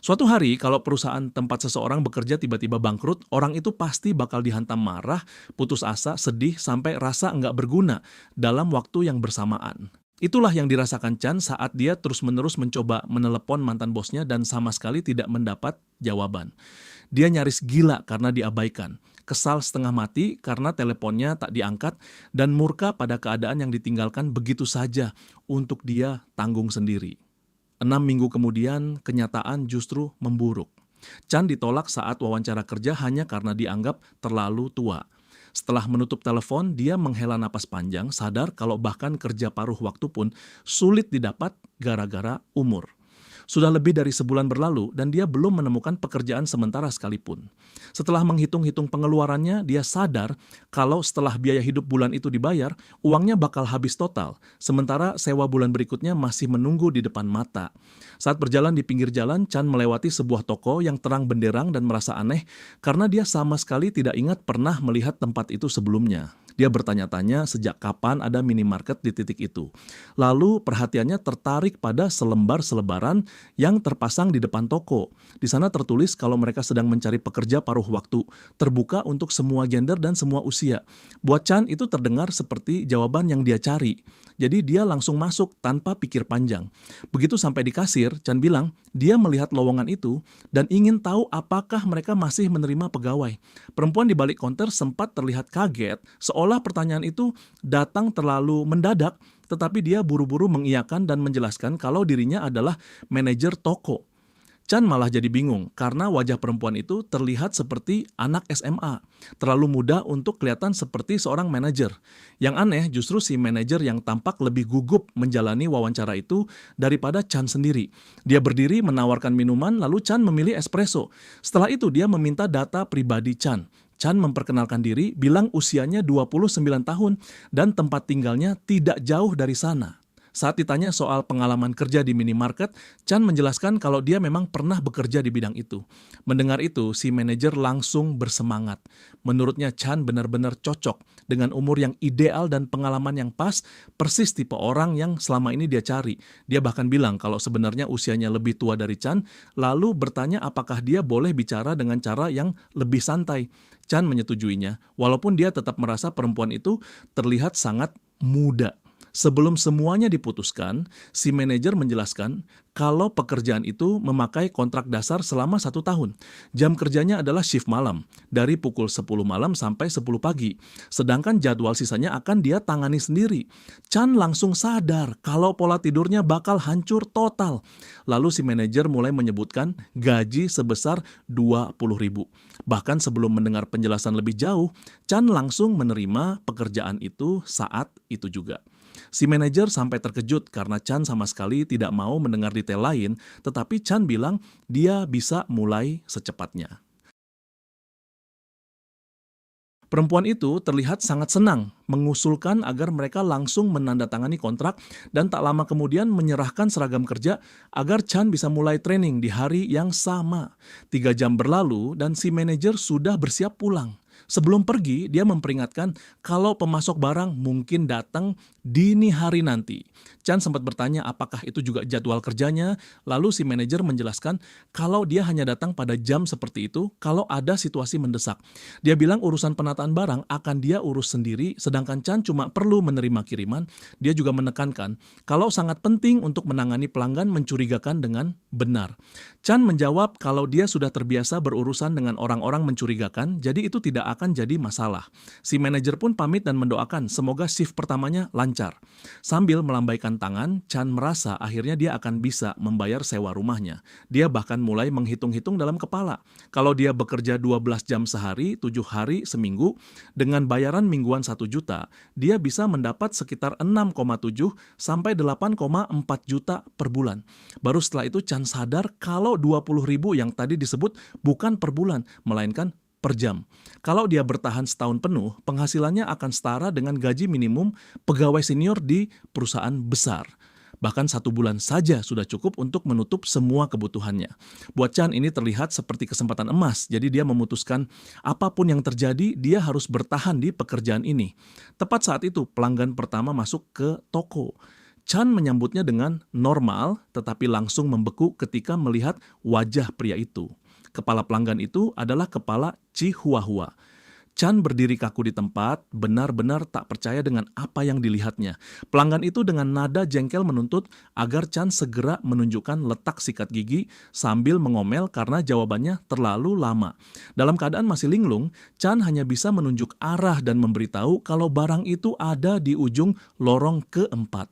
Suatu hari, kalau perusahaan tempat seseorang bekerja tiba-tiba bangkrut, orang itu pasti bakal dihantam marah, putus asa, sedih, sampai rasa nggak berguna dalam waktu yang bersamaan. Itulah yang dirasakan Chan saat dia terus-menerus mencoba menelepon mantan bosnya dan sama sekali tidak mendapat jawaban. Dia nyaris gila karena diabaikan, kesal setengah mati karena teleponnya tak diangkat, dan murka pada keadaan yang ditinggalkan begitu saja untuk dia tanggung sendiri. 6 minggu kemudian, kenyataan justru memburuk. Chan ditolak saat wawancara kerja hanya karena dianggap terlalu tua. Setelah menutup telepon, dia menghela napas panjang, sadar kalau bahkan kerja paruh waktu pun sulit didapat gara-gara umur. Sudah lebih dari sebulan berlalu dan dia belum menemukan pekerjaan sementara sekalipun. Setelah menghitung-hitung pengeluarannya, dia sadar kalau setelah biaya hidup bulan itu dibayar, uangnya bakal habis total, sementara sewa bulan berikutnya masih menunggu di depan mata. Saat berjalan di pinggir jalan, Chan melewati sebuah toko yang terang benderang dan merasa aneh karena dia sama sekali tidak ingat pernah melihat tempat itu sebelumnya. Dia bertanya-tanya sejak kapan ada minimarket di titik itu. Lalu perhatiannya tertarik pada selembar selebaran yang terpasang di depan toko. Di sana tertulis kalau mereka sedang mencari pekerja paruh waktu, terbuka untuk semua gender dan semua usia. Buat Chan itu terdengar seperti jawaban yang dia cari. Jadi dia langsung masuk tanpa pikir panjang. Begitu sampai di kasir, Chan bilang dia melihat lowongan itu dan ingin tahu apakah mereka masih menerima pegawai. Perempuan di balik konter sempat terlihat kaget, seolah pertanyaan itu datang terlalu mendadak, tetapi dia buru-buru mengiyakan dan menjelaskan kalau dirinya adalah manajer toko. Chan malah jadi bingung karena wajah perempuan itu terlihat seperti anak SMA, terlalu muda untuk kelihatan seperti seorang manajer. Yang aneh justru si manajer yang tampak lebih gugup menjalani wawancara itu daripada Chan sendiri. Dia berdiri menawarkan minuman, lalu Chan memilih espresso. Setelah itu dia meminta data pribadi Chan. Chan memperkenalkan diri, bilang usianya 29 tahun dan tempat tinggalnya tidak jauh dari sana. Saat ditanya soal pengalaman kerja di minimarket, Chan menjelaskan kalau dia memang pernah bekerja di bidang itu. Mendengar itu, si manajer langsung bersemangat. Menurutnya Chan benar-benar cocok dengan umur yang ideal dan pengalaman yang pas, persis tipe orang yang selama ini dia cari. Dia bahkan bilang kalau sebenarnya usianya lebih tua dari Chan, lalu bertanya apakah dia boleh bicara dengan cara yang lebih santai. Chan menyetujuinya, walaupun dia tetap merasa perempuan itu terlihat sangat muda. Sebelum semuanya diputuskan, si manajer menjelaskan kalau pekerjaan itu memakai kontrak dasar selama 1 tahun. Jam kerjanya adalah shift malam, dari pukul 10 malam sampai 10 pagi. Sedangkan jadwal sisanya akan dia tangani sendiri. Chan langsung sadar kalau pola tidurnya bakal hancur total. Lalu si manajer mulai menyebutkan gaji sebesar 20.000. Bahkan sebelum mendengar penjelasan lebih jauh, Chan langsung menerima pekerjaan itu saat itu juga. Si manajer sampai terkejut karena Chan sama sekali tidak mau mendengar detail lain, tetapi Chan bilang dia bisa mulai secepatnya. Perempuan itu terlihat sangat senang, mengusulkan agar mereka langsung menandatangani kontrak dan tak lama kemudian menyerahkan seragam kerja agar Chan bisa mulai training di hari yang sama. 3 jam berlalu dan si manajer sudah bersiap pulang. Sebelum pergi, dia memperingatkan kalau pemasok barang mungkin datang dini hari nanti. Chan sempat bertanya apakah itu juga jadwal kerjanya, lalu si manajer menjelaskan kalau dia hanya datang pada jam seperti itu kalau ada situasi mendesak. Dia bilang urusan penataan barang akan dia urus sendiri, sedangkan Chan cuma perlu menerima kiriman. Dia juga menekankan kalau sangat penting untuk menangani pelanggan mencurigakan dengan benar. Chan menjawab kalau dia sudah terbiasa berurusan dengan orang-orang mencurigakan, jadi itu tidak akan jadi masalah. Si manajer pun pamit dan mendoakan semoga shift pertamanya lancar. Sambil melambaikan tangan, Chan merasa akhirnya dia akan bisa membayar sewa rumahnya. Dia bahkan mulai menghitung-hitung dalam kepala. Kalau dia bekerja 12 jam sehari, 7 hari seminggu, dengan bayaran mingguan 1 juta, dia bisa mendapat sekitar 6,7 sampai 8,4 juta per bulan. Baru setelah itu Chan sadar kalau 20.000 yang tadi disebut bukan per bulan, melainkan per jam. Kalau dia bertahan setahun penuh, penghasilannya akan setara dengan gaji minimum pegawai senior di perusahaan besar. Bahkan 1 bulan saja sudah cukup untuk menutup semua kebutuhannya. Buat Chan ini terlihat seperti kesempatan emas, jadi dia memutuskan apapun yang terjadi, dia harus bertahan di pekerjaan ini. Tepat saat itu, pelanggan pertama masuk ke toko. Chan menyambutnya dengan normal, tetapi langsung membeku ketika melihat wajah pria itu. Kepala pelanggan itu adalah kepala Chi Huahua. Chan berdiri kaku di tempat, benar-benar tak percaya dengan apa yang dilihatnya. Pelanggan itu dengan nada jengkel menuntut agar Chan segera menunjukkan letak sikat gigi sambil mengomel karena jawabannya terlalu lama. Dalam keadaan masih linglung, Chan hanya bisa menunjuk arah dan memberitahu kalau barang itu ada di ujung lorong keempat.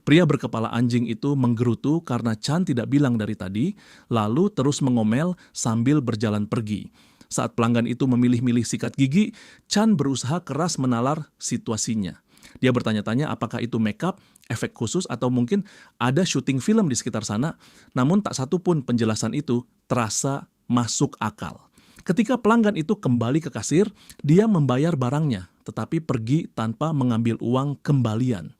Pria berkepala anjing itu menggerutu karena Chan tidak bilang dari tadi, lalu terus mengomel sambil berjalan pergi. Saat pelanggan itu memilih-milih sikat gigi, Chan berusaha keras menalar situasinya. Dia bertanya-tanya apakah itu makeup, efek khusus, atau mungkin ada syuting film di sekitar sana, namun tak satu pun penjelasan itu terasa masuk akal. Ketika pelanggan itu kembali ke kasir, dia membayar barangnya, tetapi pergi tanpa mengambil uang kembalian.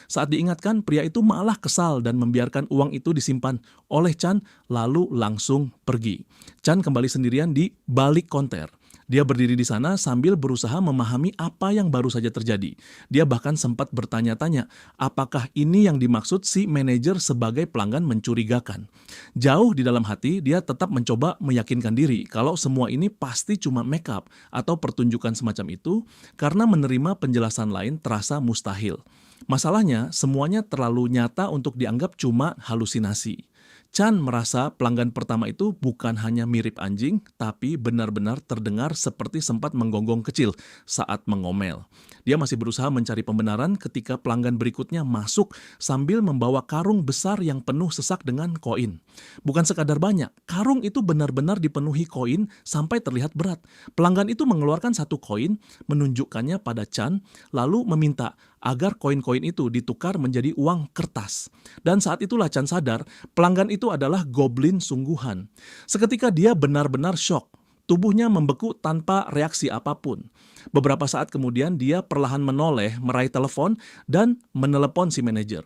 Saat diingatkan, pria itu malah kesal dan membiarkan uang itu disimpan oleh Chan, lalu langsung pergi. Chan kembali sendirian di balik konter. Dia berdiri di sana sambil berusaha memahami apa yang baru saja terjadi. Dia bahkan sempat bertanya-tanya, apakah ini yang dimaksud si manajer sebagai pelanggan mencurigakan. Jauh di dalam hati, dia tetap mencoba meyakinkan diri kalau semua ini pasti cuma make up atau pertunjukan semacam itu, karena menerima penjelasan lain terasa mustahil. Masalahnya, semuanya terlalu nyata untuk dianggap cuma halusinasi. Chan merasa pelanggan pertama itu bukan hanya mirip anjing, tapi benar-benar terdengar seperti sempat menggonggong kecil saat mengomel. Dia masih berusaha mencari pembenaran ketika pelanggan berikutnya masuk sambil membawa karung besar yang penuh sesak dengan koin. Bukan sekadar banyak, karung itu benar-benar dipenuhi koin sampai terlihat berat. Pelanggan itu mengeluarkan satu koin, menunjukkannya pada Chan, lalu meminta agar koin-koin itu ditukar menjadi uang kertas. Dan saat itulah Chan sadar, pelanggan itu adalah goblin sungguhan. Seketika dia benar-benar syok. Tubuhnya membeku tanpa reaksi apapun. Beberapa saat kemudian dia perlahan menoleh, meraih telepon, dan menelepon si manajer.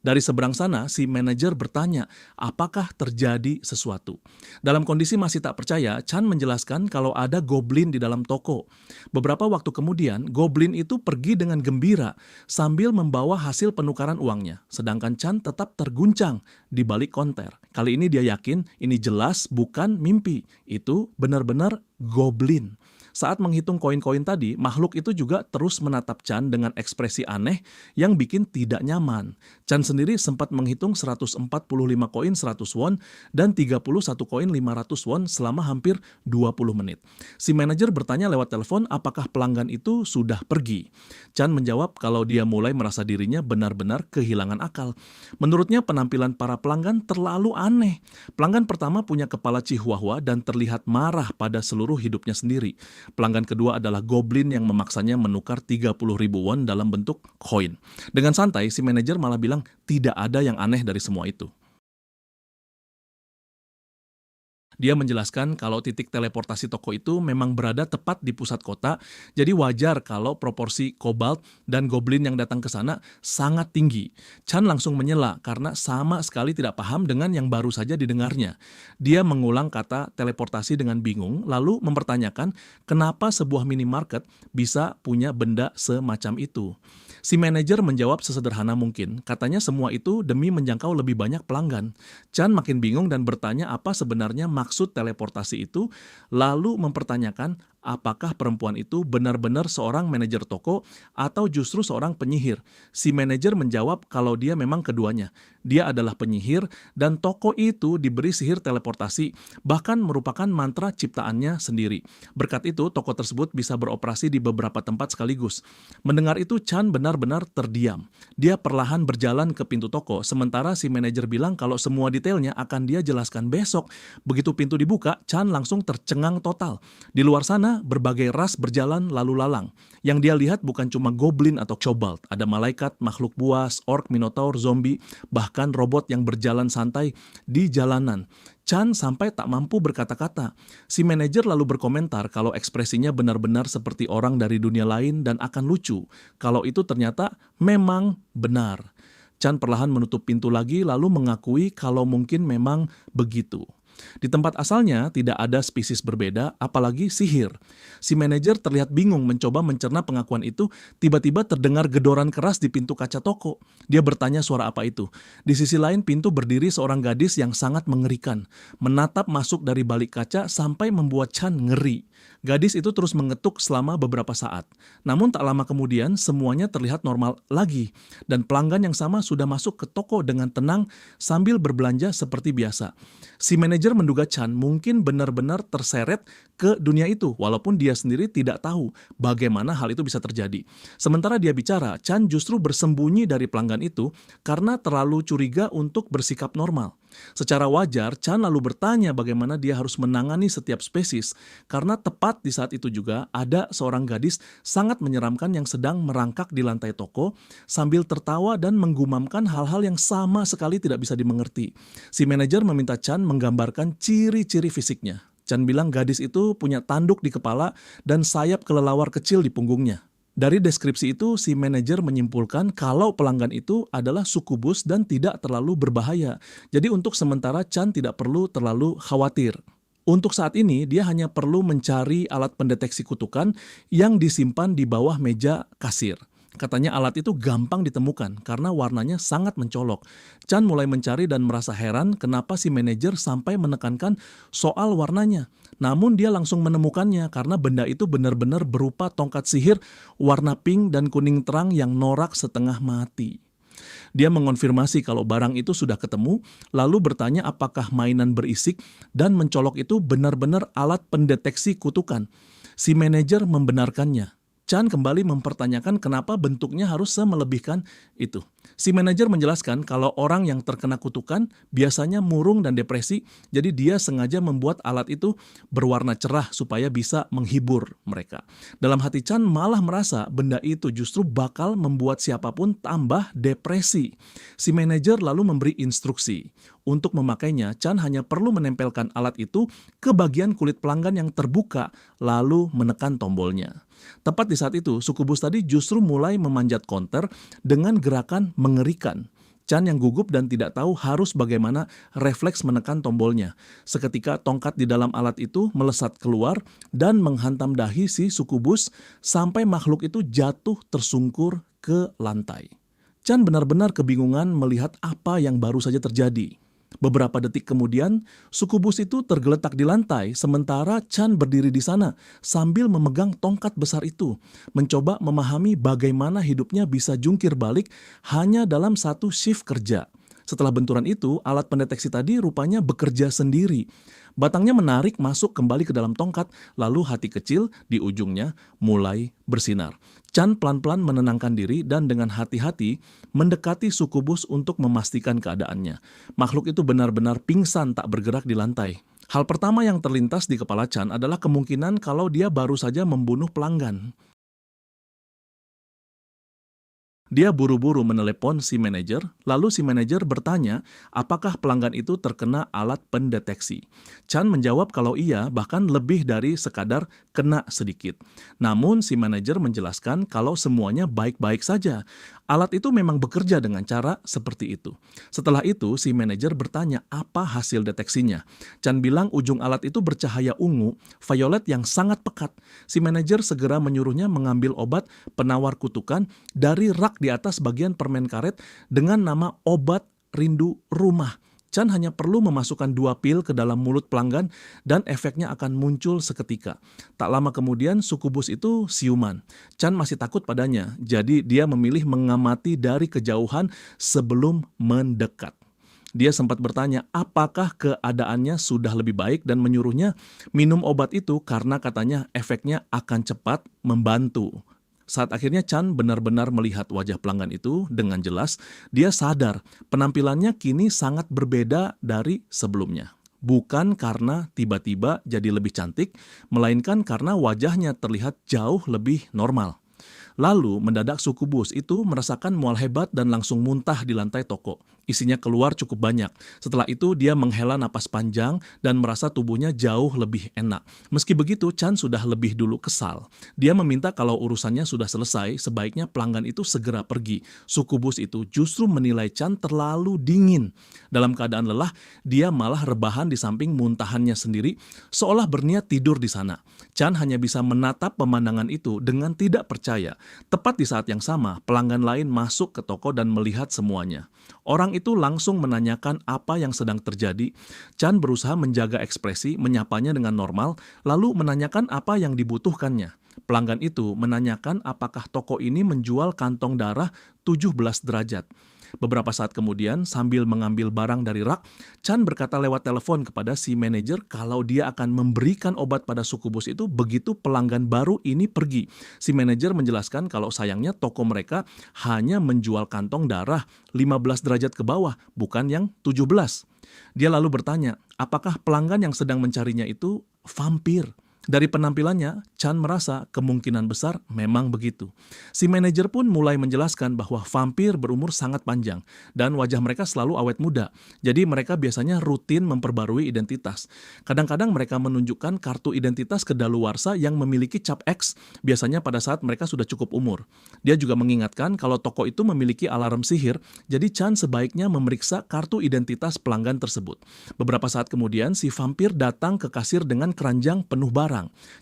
Dari seberang sana, si manajer bertanya, apakah terjadi sesuatu? Dalam kondisi masih tak percaya, Chan menjelaskan kalau ada goblin di dalam toko. Beberapa waktu kemudian, goblin itu pergi dengan gembira sambil membawa hasil penukaran uangnya. Sedangkan Chan tetap terguncang di balik konter. Kali ini dia yakin ini jelas bukan mimpi. Itu benar-benar goblin. Saat menghitung koin-koin tadi, makhluk itu juga terus menatap Chan dengan ekspresi aneh yang bikin tidak nyaman. Chan sendiri sempat menghitung 145 koin 100 won dan 31 koin 500 won selama hampir 20 menit. Si manajer bertanya lewat telepon apakah pelanggan itu sudah pergi. Chan menjawab kalau dia mulai merasa dirinya benar-benar kehilangan akal. Menurutnya penampilan para pelanggan terlalu aneh. Pelanggan pertama punya kepala chihuahua dan terlihat marah pada seluruh hidupnya sendiri. Pelanggan kedua adalah goblin yang memaksanya menukar 30.000 won dalam bentuk koin. Dengan santai, si manajer malah bilang tidak ada yang aneh dari semua itu. Dia menjelaskan kalau titik teleportasi toko itu memang berada tepat di pusat kota, jadi wajar kalau proporsi Cobalt dan Goblin yang datang ke sana sangat tinggi. Chan langsung menyela karena sama sekali tidak paham dengan yang baru saja didengarnya. Dia mengulang kata teleportasi dengan bingung, lalu mempertanyakan kenapa sebuah minimarket bisa punya benda semacam itu. Si manajer menjawab sesederhana mungkin, katanya semua itu demi menjangkau lebih banyak pelanggan. Chan makin bingung dan bertanya apa sebenarnya maksud teleportasi itu, lalu mempertanyakan apakah perempuan itu benar-benar seorang manajer toko atau justru seorang penyihir. Si manajer menjawab kalau dia memang keduanya. Dia adalah penyihir dan toko itu diberi sihir teleportasi, bahkan merupakan mantra ciptaannya sendiri. Berkat itu, toko tersebut bisa beroperasi di beberapa tempat sekaligus. Mendengar itu, Chan benar-benar terdiam. Dia perlahan berjalan ke pintu toko, sementara si manajer bilang kalau semua detailnya akan dia jelaskan besok. Begitu pintu dibuka, Chan langsung tercengang total. Di luar sana, berbagai ras berjalan lalu lalang. Yang dia lihat bukan cuma goblin atau cobalt, ada malaikat, makhluk buas, orc, minotaur, zombie, bahkan robot yang berjalan santai di jalanan. Chan sampai tak mampu berkata-kata. Si manajer lalu berkomentar kalau ekspresinya benar-benar seperti orang dari dunia lain dan akan lucu. Kalau itu ternyata memang benar. Chan perlahan menutup pintu lagi lalu mengakui kalau mungkin memang begitu. Di tempat asalnya tidak ada spesies berbeda, apalagi sihir. Si manajer terlihat bingung mencoba mencerna pengakuan itu, tiba-tiba terdengar gedoran keras di pintu kaca toko. Dia bertanya suara apa itu. Di sisi lain pintu berdiri seorang gadis yang sangat mengerikan, menatap masuk dari balik kaca sampai membuat Chan ngeri. Gadis itu terus mengetuk selama beberapa saat. Namun tak lama kemudian semuanya terlihat normal lagi dan pelanggan yang sama sudah masuk ke toko dengan tenang sambil berbelanja seperti biasa. Si manajer menduga Chan mungkin benar-benar terseret ke dunia itu walaupun dia sendiri tidak tahu bagaimana hal itu bisa terjadi. Sementara dia bicara, Chan justru bersembunyi dari pelanggan itu karena terlalu curiga untuk bersikap normal. Secara wajar, Chan lalu bertanya bagaimana dia harus menangani setiap spesies, karena tepat di saat itu juga ada seorang gadis sangat menyeramkan yang sedang merangkak di lantai toko sambil tertawa dan menggumamkan hal-hal yang sama sekali tidak bisa dimengerti. Si manajer meminta Chan menggambarkan ciri-ciri fisiknya. Chan bilang gadis itu punya tanduk di kepala dan sayap kelelawar kecil di punggungnya. Dari deskripsi itu, si manajer menyimpulkan kalau pelanggan itu adalah sukubus dan tidak terlalu berbahaya. Jadi untuk sementara Chan tidak perlu terlalu khawatir. Untuk saat ini, dia hanya perlu mencari alat pendeteksi kutukan yang disimpan di bawah meja kasir. Katanya alat itu gampang ditemukan karena warnanya sangat mencolok. Chan mulai mencari dan merasa heran kenapa si manajer sampai menekankan soal warnanya. Namun dia langsung menemukannya karena benda itu benar-benar berupa tongkat sihir warna pink dan kuning terang yang norak setengah mati. Dia mengonfirmasi kalau barang itu sudah ketemu, lalu bertanya apakah mainan berisik dan mencolok itu benar-benar alat pendeteksi kutukan. Si manajer membenarkannya. Chan kembali mempertanyakan kenapa bentuknya harus semelebihkan itu. Si manajer menjelaskan kalau orang yang terkena kutukan biasanya murung dan depresi, jadi dia sengaja membuat alat itu berwarna cerah supaya bisa menghibur mereka. Dalam hati Chan malah merasa benda itu justru bakal membuat siapapun tambah depresi. Si manajer lalu memberi instruksi. Untuk memakainya, Chan hanya perlu menempelkan alat itu ke bagian kulit pelanggan yang terbuka, lalu menekan tombolnya. Tepat di saat itu, sukubus tadi justru mulai memanjat konter dengan gerakan mengerikan. Chan yang gugup dan tidak tahu harus bagaimana refleks menekan tombolnya. Seketika tongkat di dalam alat itu melesat keluar dan menghantam dahi si sukubus sampai makhluk itu jatuh tersungkur ke lantai. Chan benar-benar kebingungan melihat apa yang baru saja terjadi. Beberapa detik kemudian, sukubus itu tergeletak di lantai sementara Chan berdiri di sana sambil memegang tongkat besar itu, mencoba memahami bagaimana hidupnya bisa jungkir balik hanya dalam satu shift kerja. Setelah benturan itu, alat pendeteksi tadi rupanya bekerja sendiri. Batangnya menarik masuk kembali ke dalam tongkat, lalu hati kecil di ujungnya mulai bersinar. Chan pelan-pelan menenangkan diri dan dengan hati-hati mendekati sukubus untuk memastikan keadaannya. Makhluk itu benar-benar pingsan tak bergerak di lantai. Hal pertama yang terlintas di kepala Chan adalah kemungkinan kalau dia baru saja membunuh pelanggan. Dia buru-buru menelepon si manajer, lalu si manajer bertanya apakah pelanggan itu terkena alat pendeteksi. Chan menjawab kalau iya, bahkan lebih dari sekadar kena sedikit. Namun si manajer menjelaskan kalau semuanya baik-baik saja. Alat itu memang bekerja dengan cara seperti itu. Setelah itu si manajer bertanya apa hasil deteksinya. Chan bilang ujung alat itu bercahaya ungu, violet yang sangat pekat. Si manajer segera menyuruhnya mengambil obat penawar kutukan dari rak di atas bagian permen karet dengan nama obat rindu rumah. Chan hanya perlu memasukkan 2 pil ke dalam mulut pelanggan dan efeknya akan muncul seketika. Tak lama kemudian sukubus itu siuman. Chan masih takut padanya, jadi dia memilih mengamati dari kejauhan sebelum mendekat. Dia sempat bertanya apakah keadaannya sudah lebih baik dan menyuruhnya minum obat itu karena katanya efeknya akan cepat membantu. Saat akhirnya Chan benar-benar melihat wajah pelanggan itu dengan jelas, dia sadar penampilannya kini sangat berbeda dari sebelumnya. Bukan karena tiba-tiba jadi lebih cantik, melainkan karena wajahnya terlihat jauh lebih normal. Lalu mendadak Sukubus itu merasakan mual hebat dan langsung muntah di lantai toko. Isinya keluar cukup banyak. Setelah itu dia menghela napas panjang dan merasa tubuhnya jauh lebih enak. Meski begitu, Chan sudah lebih dulu kesal. Dia meminta kalau urusannya sudah selesai, sebaiknya pelanggan itu segera pergi. Sukubus itu justru menilai Chan terlalu dingin. Dalam keadaan lelah, dia malah rebahan di samping muntahannya sendiri, seolah berniat tidur di sana. Chan hanya bisa menatap pemandangan itu dengan tidak percaya. Tepat di saat yang sama, pelanggan lain masuk ke toko dan melihat semuanya. Orang itu langsung menanyakan apa yang sedang terjadi. Chan berusaha menjaga ekspresi, menyapanya dengan normal, lalu menanyakan apa yang dibutuhkannya. Pelanggan itu menanyakan apakah toko ini menjual kantong darah 17 derajat. Beberapa saat kemudian, sambil mengambil barang dari rak, Chan berkata lewat telepon kepada si manajer kalau dia akan memberikan obat pada Sukubus itu begitu pelanggan baru ini pergi. Si manajer menjelaskan kalau sayangnya toko mereka hanya menjual kantong darah 15 derajat ke bawah, bukan yang 17. Dia lalu bertanya, apakah pelanggan yang sedang mencarinya itu vampir? Dari penampilannya, Chan merasa kemungkinan besar memang begitu. Si manajer pun mulai menjelaskan bahwa vampir berumur sangat panjang dan wajah mereka selalu awet muda. Jadi mereka biasanya rutin memperbarui identitas. Kadang-kadang mereka menunjukkan kartu identitas kedaluarsa yang memiliki cap X, biasanya pada saat mereka sudah cukup umur. Dia juga mengingatkan kalau toko itu memiliki alarm sihir, jadi Chan sebaiknya memeriksa kartu identitas pelanggan tersebut. Beberapa saat kemudian, si vampir datang ke kasir dengan keranjang penuh barang.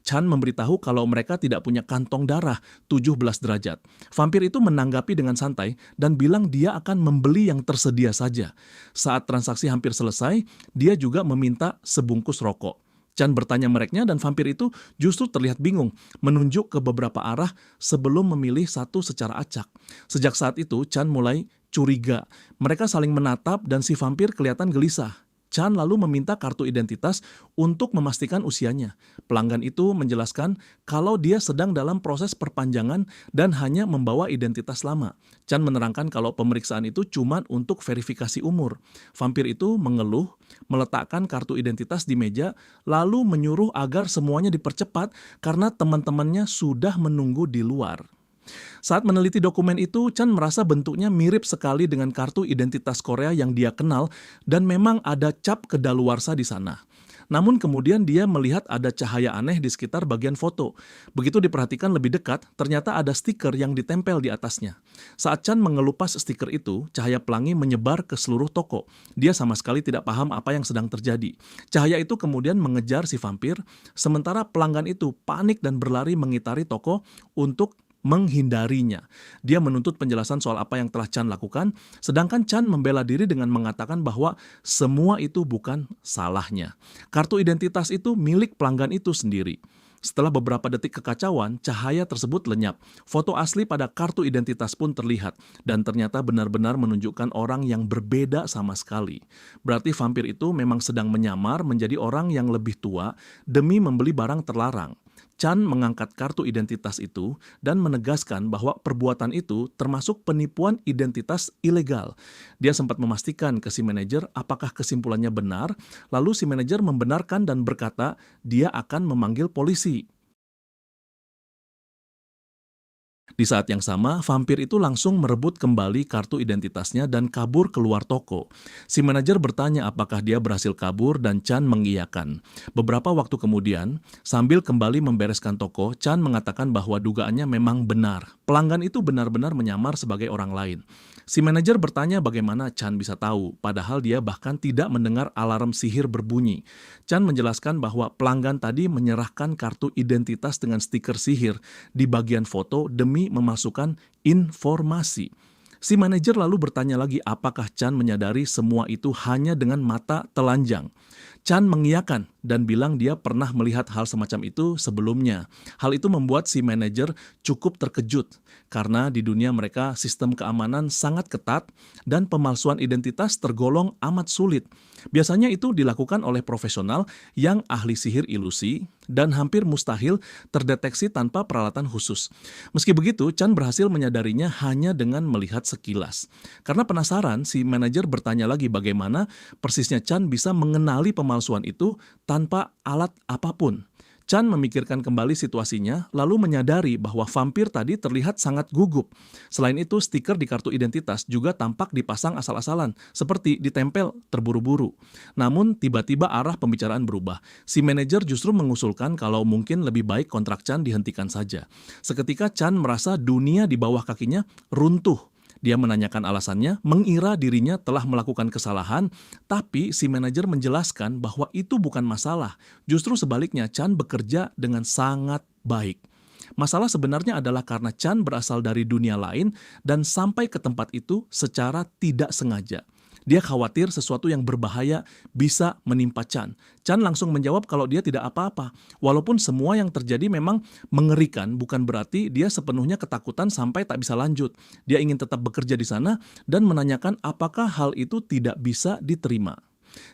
Chan memberitahu kalau mereka tidak punya kantong darah 17 derajat. Vampir itu menanggapi dengan santai dan bilang dia akan membeli yang tersedia saja. Saat transaksi hampir selesai, dia juga meminta sebungkus rokok. Chan bertanya mereknya dan vampir itu justru terlihat bingung, menunjuk ke beberapa arah sebelum memilih satu secara acak. Sejak saat itu, Chan mulai curiga. Mereka saling menatap dan si vampir kelihatan gelisah. Chan lalu meminta kartu identitas untuk memastikan usianya. Pelanggan itu menjelaskan kalau dia sedang dalam proses perpanjangan dan hanya membawa identitas lama. Chan menerangkan kalau pemeriksaan itu cuma untuk verifikasi umur. Vampir itu mengeluh, meletakkan kartu identitas di meja, lalu menyuruh agar semuanya dipercepat karena teman-temannya sudah menunggu di luar. Saat meneliti dokumen itu, Chan merasa bentuknya mirip sekali dengan kartu identitas Korea yang dia kenal dan memang ada cap kedaluarsa di sana. Namun kemudian dia melihat ada cahaya aneh di sekitar bagian foto. Begitu diperhatikan lebih dekat, ternyata ada stiker yang ditempel di atasnya. Saat Chan mengelupas stiker itu, cahaya pelangi menyebar ke seluruh toko. Dia sama sekali tidak paham apa yang sedang terjadi. Cahaya itu kemudian mengejar si vampir, sementara pelanggan itu panik dan berlari mengitari toko untuk menghindarinya. Dia menuntut penjelasan soal apa yang telah Chan lakukan, sedangkan Chan membela diri dengan mengatakan bahwa semua itu bukan salahnya. Kartu identitas itu milik pelanggan itu sendiri. Setelah beberapa detik kekacauan, cahaya tersebut lenyap. Foto asli pada kartu identitas pun terlihat, dan ternyata benar-benar menunjukkan orang yang berbeda sama sekali. Berarti vampir itu memang sedang menyamar menjadi orang yang lebih tua demi membeli barang terlarang. Chan mengangkat kartu identitas itu dan menegaskan bahwa perbuatan itu termasuk penipuan identitas ilegal. Dia sempat memastikan ke si manajer apakah kesimpulannya benar, lalu si manajer membenarkan dan berkata dia akan memanggil polisi. Di saat yang sama, vampir itu langsung merebut kembali kartu identitasnya dan kabur keluar toko. Si manajer bertanya apakah dia berhasil kabur dan Chan mengiyakan. Beberapa waktu kemudian, sambil kembali membereskan toko, Chan mengatakan bahwa dugaannya memang benar. Pelanggan itu benar-benar menyamar sebagai orang lain. Si manajer bertanya bagaimana Chan bisa tahu, padahal dia bahkan tidak mendengar alarm sihir berbunyi. Chan menjelaskan bahwa pelanggan tadi menyerahkan kartu identitas dengan stiker sihir di bagian foto demi memasukkan informasi. Si manajer lalu bertanya lagi apakah Chan menyadari semua itu hanya dengan mata telanjang. Chan mengiyakan dan bilang dia pernah melihat hal semacam itu sebelumnya. Hal itu membuat si manajer cukup terkejut karena di dunia mereka sistem keamanan sangat ketat dan pemalsuan identitas tergolong amat sulit. Biasanya itu dilakukan oleh profesional yang ahli sihir ilusi dan hampir mustahil terdeteksi tanpa peralatan khusus. Meski begitu, Chan berhasil menyadarinya hanya dengan melihat sekilas. Karena penasaran, si manajer bertanya lagi bagaimana persisnya Chan bisa mengenali pemalsuan itu tanpa alat apapun. Chan memikirkan kembali situasinya, lalu menyadari bahwa vampir tadi terlihat sangat gugup. Selain itu, stiker di kartu identitas juga tampak dipasang asal-asalan, seperti ditempel terburu-buru. Namun, tiba-tiba arah pembicaraan berubah. Si manajer justru mengusulkan kalau mungkin lebih baik kontrak Chan dihentikan saja. Seketika Chan merasa dunia di bawah kakinya runtuh. Dia menanyakan alasannya, mengira dirinya telah melakukan kesalahan, tapi si manajer menjelaskan bahwa itu bukan masalah. Justru sebaliknya, Chan bekerja dengan sangat baik. Masalah sebenarnya adalah karena Chan berasal dari dunia lain dan sampai ke tempat itu secara tidak sengaja. Dia khawatir sesuatu yang berbahaya bisa menimpa Chan. Chan langsung menjawab kalau dia tidak apa-apa. Walaupun semua yang terjadi memang mengerikan, bukan berarti dia sepenuhnya ketakutan sampai tak bisa lanjut. Dia ingin tetap bekerja di sana dan menanyakan apakah hal itu tidak bisa diterima.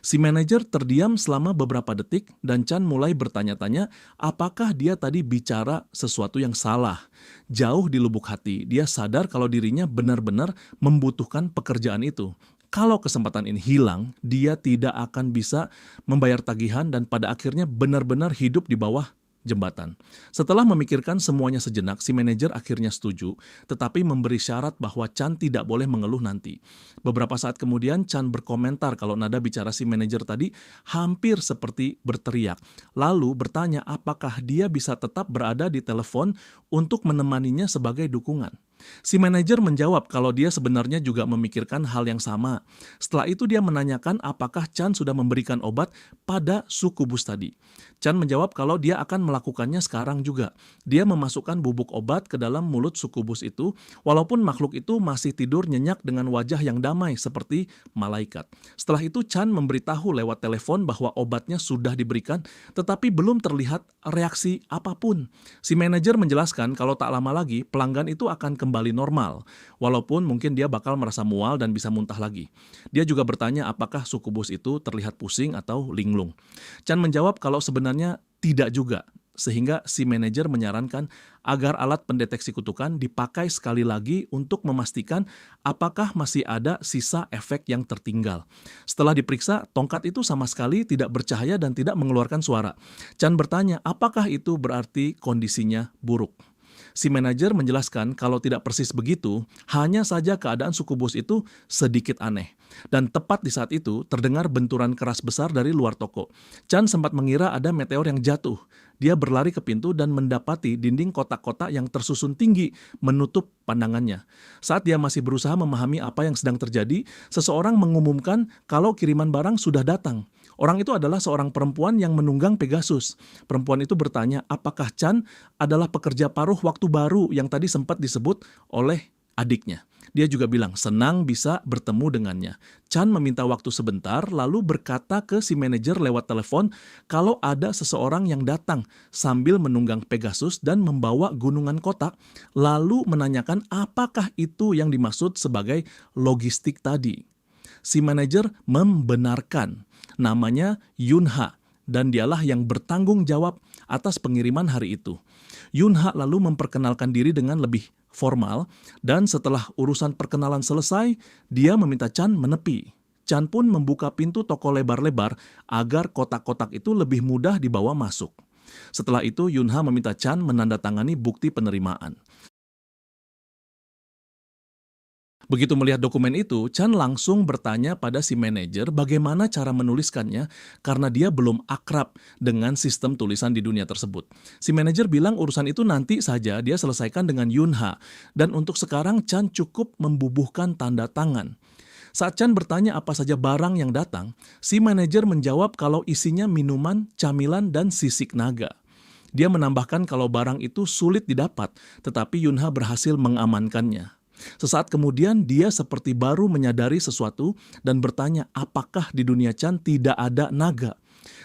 Si manajer terdiam selama beberapa detik dan Chan mulai bertanya-tanya apakah dia tadi bicara sesuatu yang salah. Jauh di lubuk hati, dia sadar kalau dirinya benar-benar membutuhkan pekerjaan itu. Kalau kesempatan ini hilang, dia tidak akan bisa membayar tagihan dan pada akhirnya benar-benar hidup di bawah jembatan. Setelah memikirkan semuanya sejenak, si manajer akhirnya setuju, tetapi memberi syarat bahwa Chan tidak boleh mengeluh nanti. Beberapa saat kemudian, Chan berkomentar kalau nada bicara si manajer tadi hampir seperti berteriak. Lalu bertanya apakah dia bisa tetap berada di telepon untuk menemaninya sebagai dukungan. Si manajer menjawab kalau dia sebenarnya juga memikirkan hal yang sama. Setelah itu dia menanyakan apakah Chan sudah memberikan obat pada sukubus tadi. Chan menjawab kalau dia akan melakukannya sekarang juga. Dia memasukkan bubuk obat ke dalam mulut sukubus itu, walaupun makhluk itu masih tidur nyenyak dengan wajah yang damai seperti malaikat. Setelah itu Chan memberitahu lewat telepon bahwa obatnya sudah diberikan, tetapi belum terlihat reaksi apapun. Si manajer menjelaskan kalau tak lama lagi pelanggan itu akan kembali normal, walaupun mungkin dia bakal merasa mual dan bisa muntah lagi. Dia juga bertanya apakah sukubus itu terlihat pusing atau linglung. Chan menjawab kalau sebenarnya tidak juga, sehingga si manajer menyarankan agar alat pendeteksi kutukan dipakai sekali lagi untuk memastikan apakah masih ada sisa efek yang tertinggal. Setelah diperiksa, tongkat itu sama sekali tidak bercahaya dan tidak mengeluarkan suara. Chan bertanya apakah itu berarti kondisinya buruk. Si manajer menjelaskan kalau tidak persis begitu, hanya saja keadaan sukubus itu sedikit aneh. Dan tepat di saat itu, terdengar benturan keras besar dari luar toko. Chan sempat mengira ada meteor yang jatuh. Dia berlari ke pintu dan mendapati dinding kotak-kotak yang tersusun tinggi menutup pandangannya. Saat dia masih berusaha memahami apa yang sedang terjadi, seseorang mengumumkan kalau kiriman barang sudah datang. Orang itu adalah seorang perempuan yang menunggang Pegasus. Perempuan itu bertanya apakah Chan adalah pekerja paruh waktu baru yang tadi sempat disebut oleh adiknya. Dia juga bilang senang bisa bertemu dengannya. Chan meminta waktu sebentar lalu berkata ke si manajer lewat telepon kalau ada seseorang yang datang sambil menunggang Pegasus dan membawa gunungan kotak, lalu menanyakan apakah itu yang dimaksud sebagai logistik tadi. Si manajer membenarkan. Namanya Yunha, dan dialah yang bertanggung jawab atas pengiriman hari itu. Yunha lalu memperkenalkan diri dengan lebih formal, dan setelah urusan perkenalan selesai, dia meminta Chan menepi. Chan pun membuka pintu toko lebar-lebar agar kotak-kotak itu lebih mudah dibawa masuk. Setelah itu, Yunha meminta Chan menandatangani bukti penerimaan. Begitu melihat dokumen itu, Chan langsung bertanya pada si manajer bagaimana cara menuliskannya karena dia belum akrab dengan sistem tulisan di dunia tersebut. Si manajer bilang urusan itu nanti saja dia selesaikan dengan Yunha, dan untuk sekarang Chan cukup membubuhkan tanda tangan. Saat Chan bertanya apa saja barang yang datang, si manajer menjawab kalau isinya minuman, camilan, dan sisik naga. Dia menambahkan kalau barang itu sulit didapat, tetapi Yunha berhasil mengamankannya. Sesaat kemudian dia seperti baru menyadari sesuatu dan bertanya apakah di dunia Chan tidak ada naga.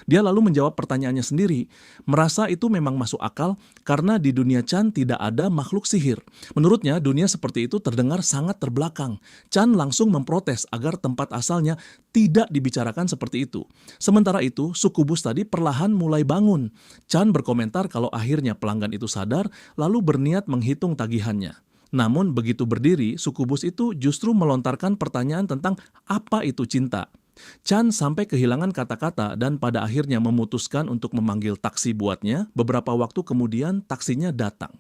Dia lalu menjawab pertanyaannya sendiri, merasa itu memang masuk akal karena di dunia Chan tidak ada makhluk sihir. Menurutnya dunia seperti itu terdengar sangat terbelakang. Chan langsung memprotes agar tempat asalnya tidak dibicarakan seperti itu. Sementara itu, sukubus tadi perlahan mulai bangun. Chan berkomentar kalau akhirnya pelanggan itu sadar lalu berniat menghitung tagihannya. Namun begitu berdiri, sukubus itu justru melontarkan pertanyaan tentang apa itu cinta. Chan sampai kehilangan kata-kata dan pada akhirnya memutuskan untuk memanggil taksi buatnya. Beberapa waktu kemudian taksinya datang.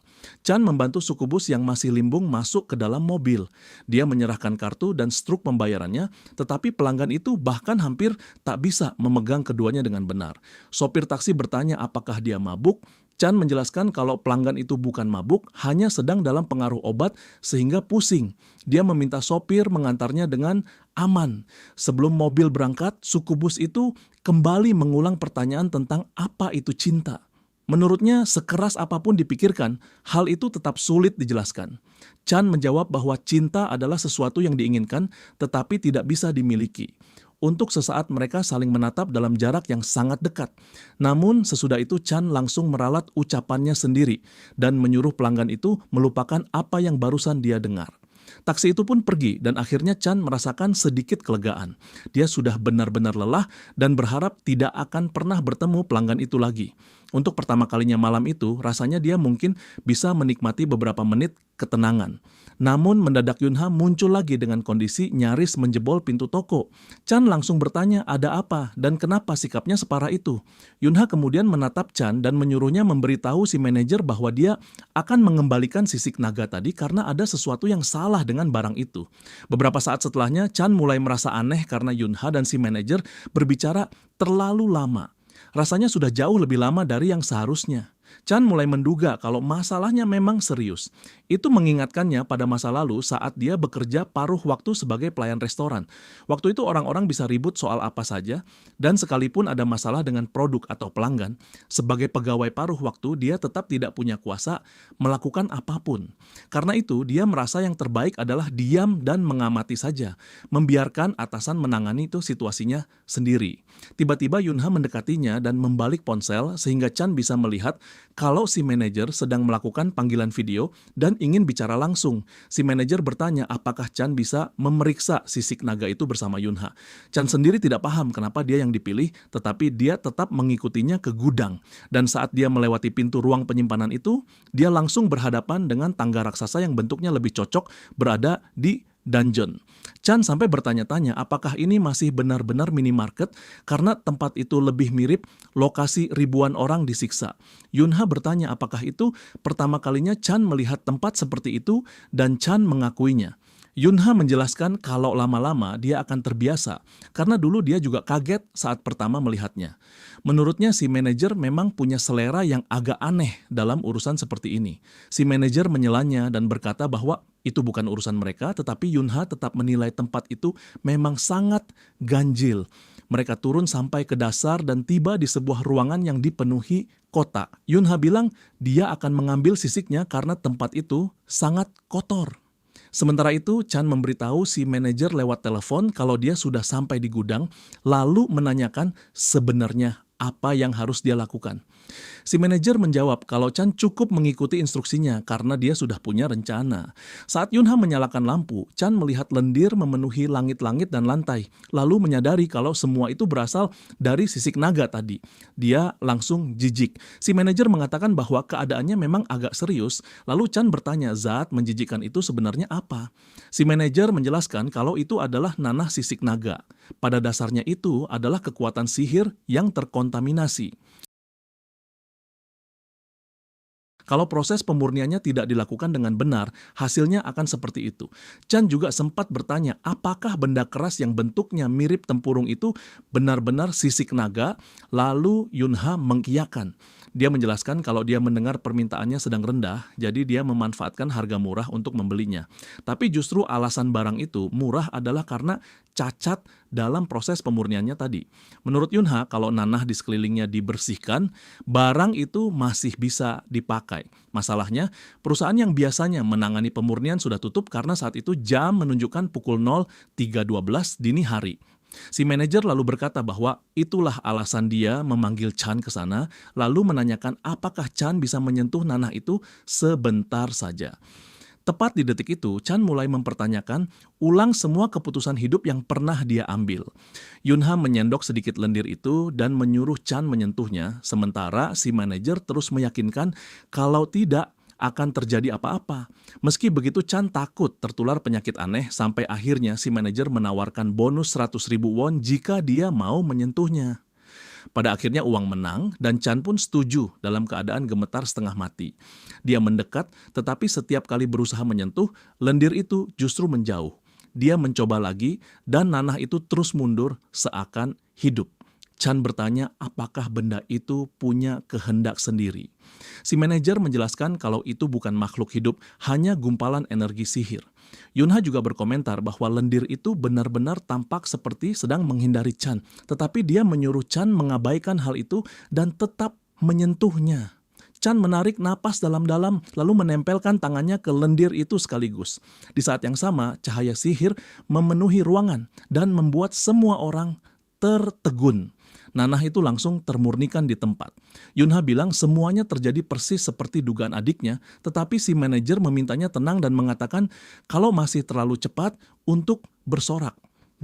Chan membantu suku bus yang masih limbung masuk ke dalam mobil. Dia menyerahkan kartu dan struk pembayarannya, tetapi pelanggan itu bahkan hampir tak bisa memegang keduanya dengan benar. Sopir taksi bertanya apakah dia mabuk. Chan menjelaskan kalau pelanggan itu bukan mabuk, hanya sedang dalam pengaruh obat sehingga pusing. Dia meminta sopir mengantarnya dengan aman. Sebelum mobil berangkat, suku bus itu kembali mengulang pertanyaan tentang apa itu cinta. Menurutnya, sekeras apapun dipikirkan, hal itu tetap sulit dijelaskan. Chan menjawab bahwa cinta adalah sesuatu yang diinginkan tetapi tidak bisa dimiliki. Untuk sesaat mereka saling menatap dalam jarak yang sangat dekat. Namun sesudah itu Chan langsung meralat ucapannya sendiri dan menyuruh pelanggan itu melupakan apa yang barusan dia dengar. Taksi itu pun pergi dan akhirnya Chan merasakan sedikit kelegaan. Dia sudah benar-benar lelah dan berharap tidak akan pernah bertemu pelanggan itu lagi. Untuk pertama kalinya malam itu, rasanya dia mungkin bisa menikmati beberapa menit ketenangan. Namun mendadak Yunha muncul lagi dengan kondisi nyaris menjebol pintu toko. Chan langsung bertanya ada apa dan kenapa sikapnya separah itu. Yunha kemudian menatap Chan dan menyuruhnya memberitahu si manajer bahwa dia akan mengembalikan sisik naga tadi karena ada sesuatu yang salah dengan barang itu. Beberapa saat setelahnya Chan mulai merasa aneh karena Yunha dan si manajer berbicara terlalu lama. Rasanya sudah jauh lebih lama dari yang seharusnya. Chan mulai menduga kalau masalahnya memang serius. Itu mengingatkannya pada masa lalu saat dia bekerja paruh waktu sebagai pelayan restoran. Waktu itu orang-orang bisa ribut soal apa saja, dan sekalipun ada masalah dengan produk atau pelanggan, sebagai pegawai paruh waktu dia tetap tidak punya kuasa melakukan apapun. Karena itu dia merasa yang terbaik adalah diam dan mengamati saja, membiarkan atasan menangani itu situasinya sendiri. Tiba-tiba Yunha mendekatinya dan membalik ponsel sehingga Chan bisa melihat kalau si manajer sedang melakukan panggilan video dan ingin bicara langsung. Si manajer bertanya apakah Chan bisa memeriksa sisik naga itu bersama Yunha. Chan sendiri tidak paham kenapa dia yang dipilih, tetapi dia tetap mengikutinya ke gudang. Dan saat dia melewati pintu ruang penyimpanan itu, dia langsung berhadapan dengan tangga raksasa yang bentuknya lebih cocok berada di dungeon. Chan sampai bertanya-tanya apakah ini masih benar-benar minimarket karena tempat itu lebih mirip lokasi ribuan orang disiksa. Yunha bertanya apakah itu pertama kalinya Chan melihat tempat seperti itu dan Chan mengakuinya. Yunha menjelaskan kalau lama-lama dia akan terbiasa karena dulu dia juga kaget saat pertama melihatnya. Menurutnya si manajer memang punya selera yang agak aneh dalam urusan seperti ini. Si manajer menyelanya dan berkata bahwa itu bukan urusan mereka, tetapi Yunha tetap menilai tempat itu memang sangat ganjil. Mereka turun sampai ke dasar dan tiba di sebuah ruangan yang dipenuhi kotak. Yunha bilang dia akan mengambil sisiknya karena tempat itu sangat kotor. Sementara itu, Chan memberitahu si manajer lewat telepon kalau dia sudah sampai di gudang, lalu menanyakan sebenarnya apa yang harus dia lakukan. Si manajer menjawab kalau Chan cukup mengikuti instruksinya karena dia sudah punya rencana. Saat Yunha menyalakan lampu, Chan melihat lendir memenuhi langit-langit dan lantai, lalu menyadari kalau semua itu berasal dari sisik naga tadi. Dia langsung jijik. Si manajer mengatakan bahwa keadaannya memang agak serius, lalu Chan bertanya zat menjijikkan itu sebenarnya apa. Si manajer menjelaskan kalau itu adalah nanah sisik naga. Pada dasarnya itu adalah kekuatan sihir yang terkontaminasi. Kalau proses pemurniannya tidak dilakukan dengan benar, hasilnya akan seperti itu. Chan juga sempat bertanya apakah benda keras yang bentuknya mirip tempurung itu benar-benar sisik naga, lalu Yunha mengiyakan. Dia menjelaskan kalau dia mendengar permintaannya sedang rendah, jadi dia memanfaatkan harga murah untuk membelinya. Tapi justru alasan barang itu murah adalah karena cacat dalam proses pemurniannya tadi. Menurut Yunha, kalau nanah di sekelilingnya dibersihkan, barang itu masih bisa dipakai. Masalahnya, perusahaan yang biasanya menangani pemurnian sudah tutup karena saat itu jam menunjukkan pukul 03.12 dini hari. Si manajer lalu berkata bahwa itulah alasan dia memanggil Chan ke sana, lalu menanyakan apakah Chan bisa menyentuh nanah itu sebentar saja. Tepat di detik itu, Chan mulai mempertanyakan ulang semua keputusan hidup yang pernah dia ambil. Yunha menyendok sedikit lendir itu dan menyuruh Chan menyentuhnya, sementara si manajer terus meyakinkan kalau tidak akan terjadi apa-apa. Meski begitu, Chan takut tertular penyakit aneh sampai akhirnya si manajer menawarkan bonus 100.000 won jika dia mau menyentuhnya. Pada akhirnya uang menang dan Chan pun setuju dalam keadaan gemetar setengah mati. Dia mendekat, tetapi setiap kali berusaha menyentuh, lendir itu justru menjauh. Dia mencoba lagi dan nanah itu terus mundur seakan hidup. Chan bertanya apakah benda itu punya kehendak sendiri. Si manajer menjelaskan kalau itu bukan makhluk hidup, hanya gumpalan energi sihir. Yunha juga berkomentar bahwa lendir itu benar-benar tampak seperti sedang menghindari Chan, tetapi dia menyuruh Chan mengabaikan hal itu dan tetap menyentuhnya. Chan menarik napas dalam-dalam lalu menempelkan tangannya ke lendir itu sekaligus. Di saat yang sama, cahaya sihir memenuhi ruangan dan membuat semua orang tertegun. Nanah itu langsung termurnikan di tempat. Yunha bilang semuanya terjadi persis seperti dugaan adiknya, tetapi si manajer memintanya tenang dan mengatakan kalau masih terlalu cepat untuk bersorak.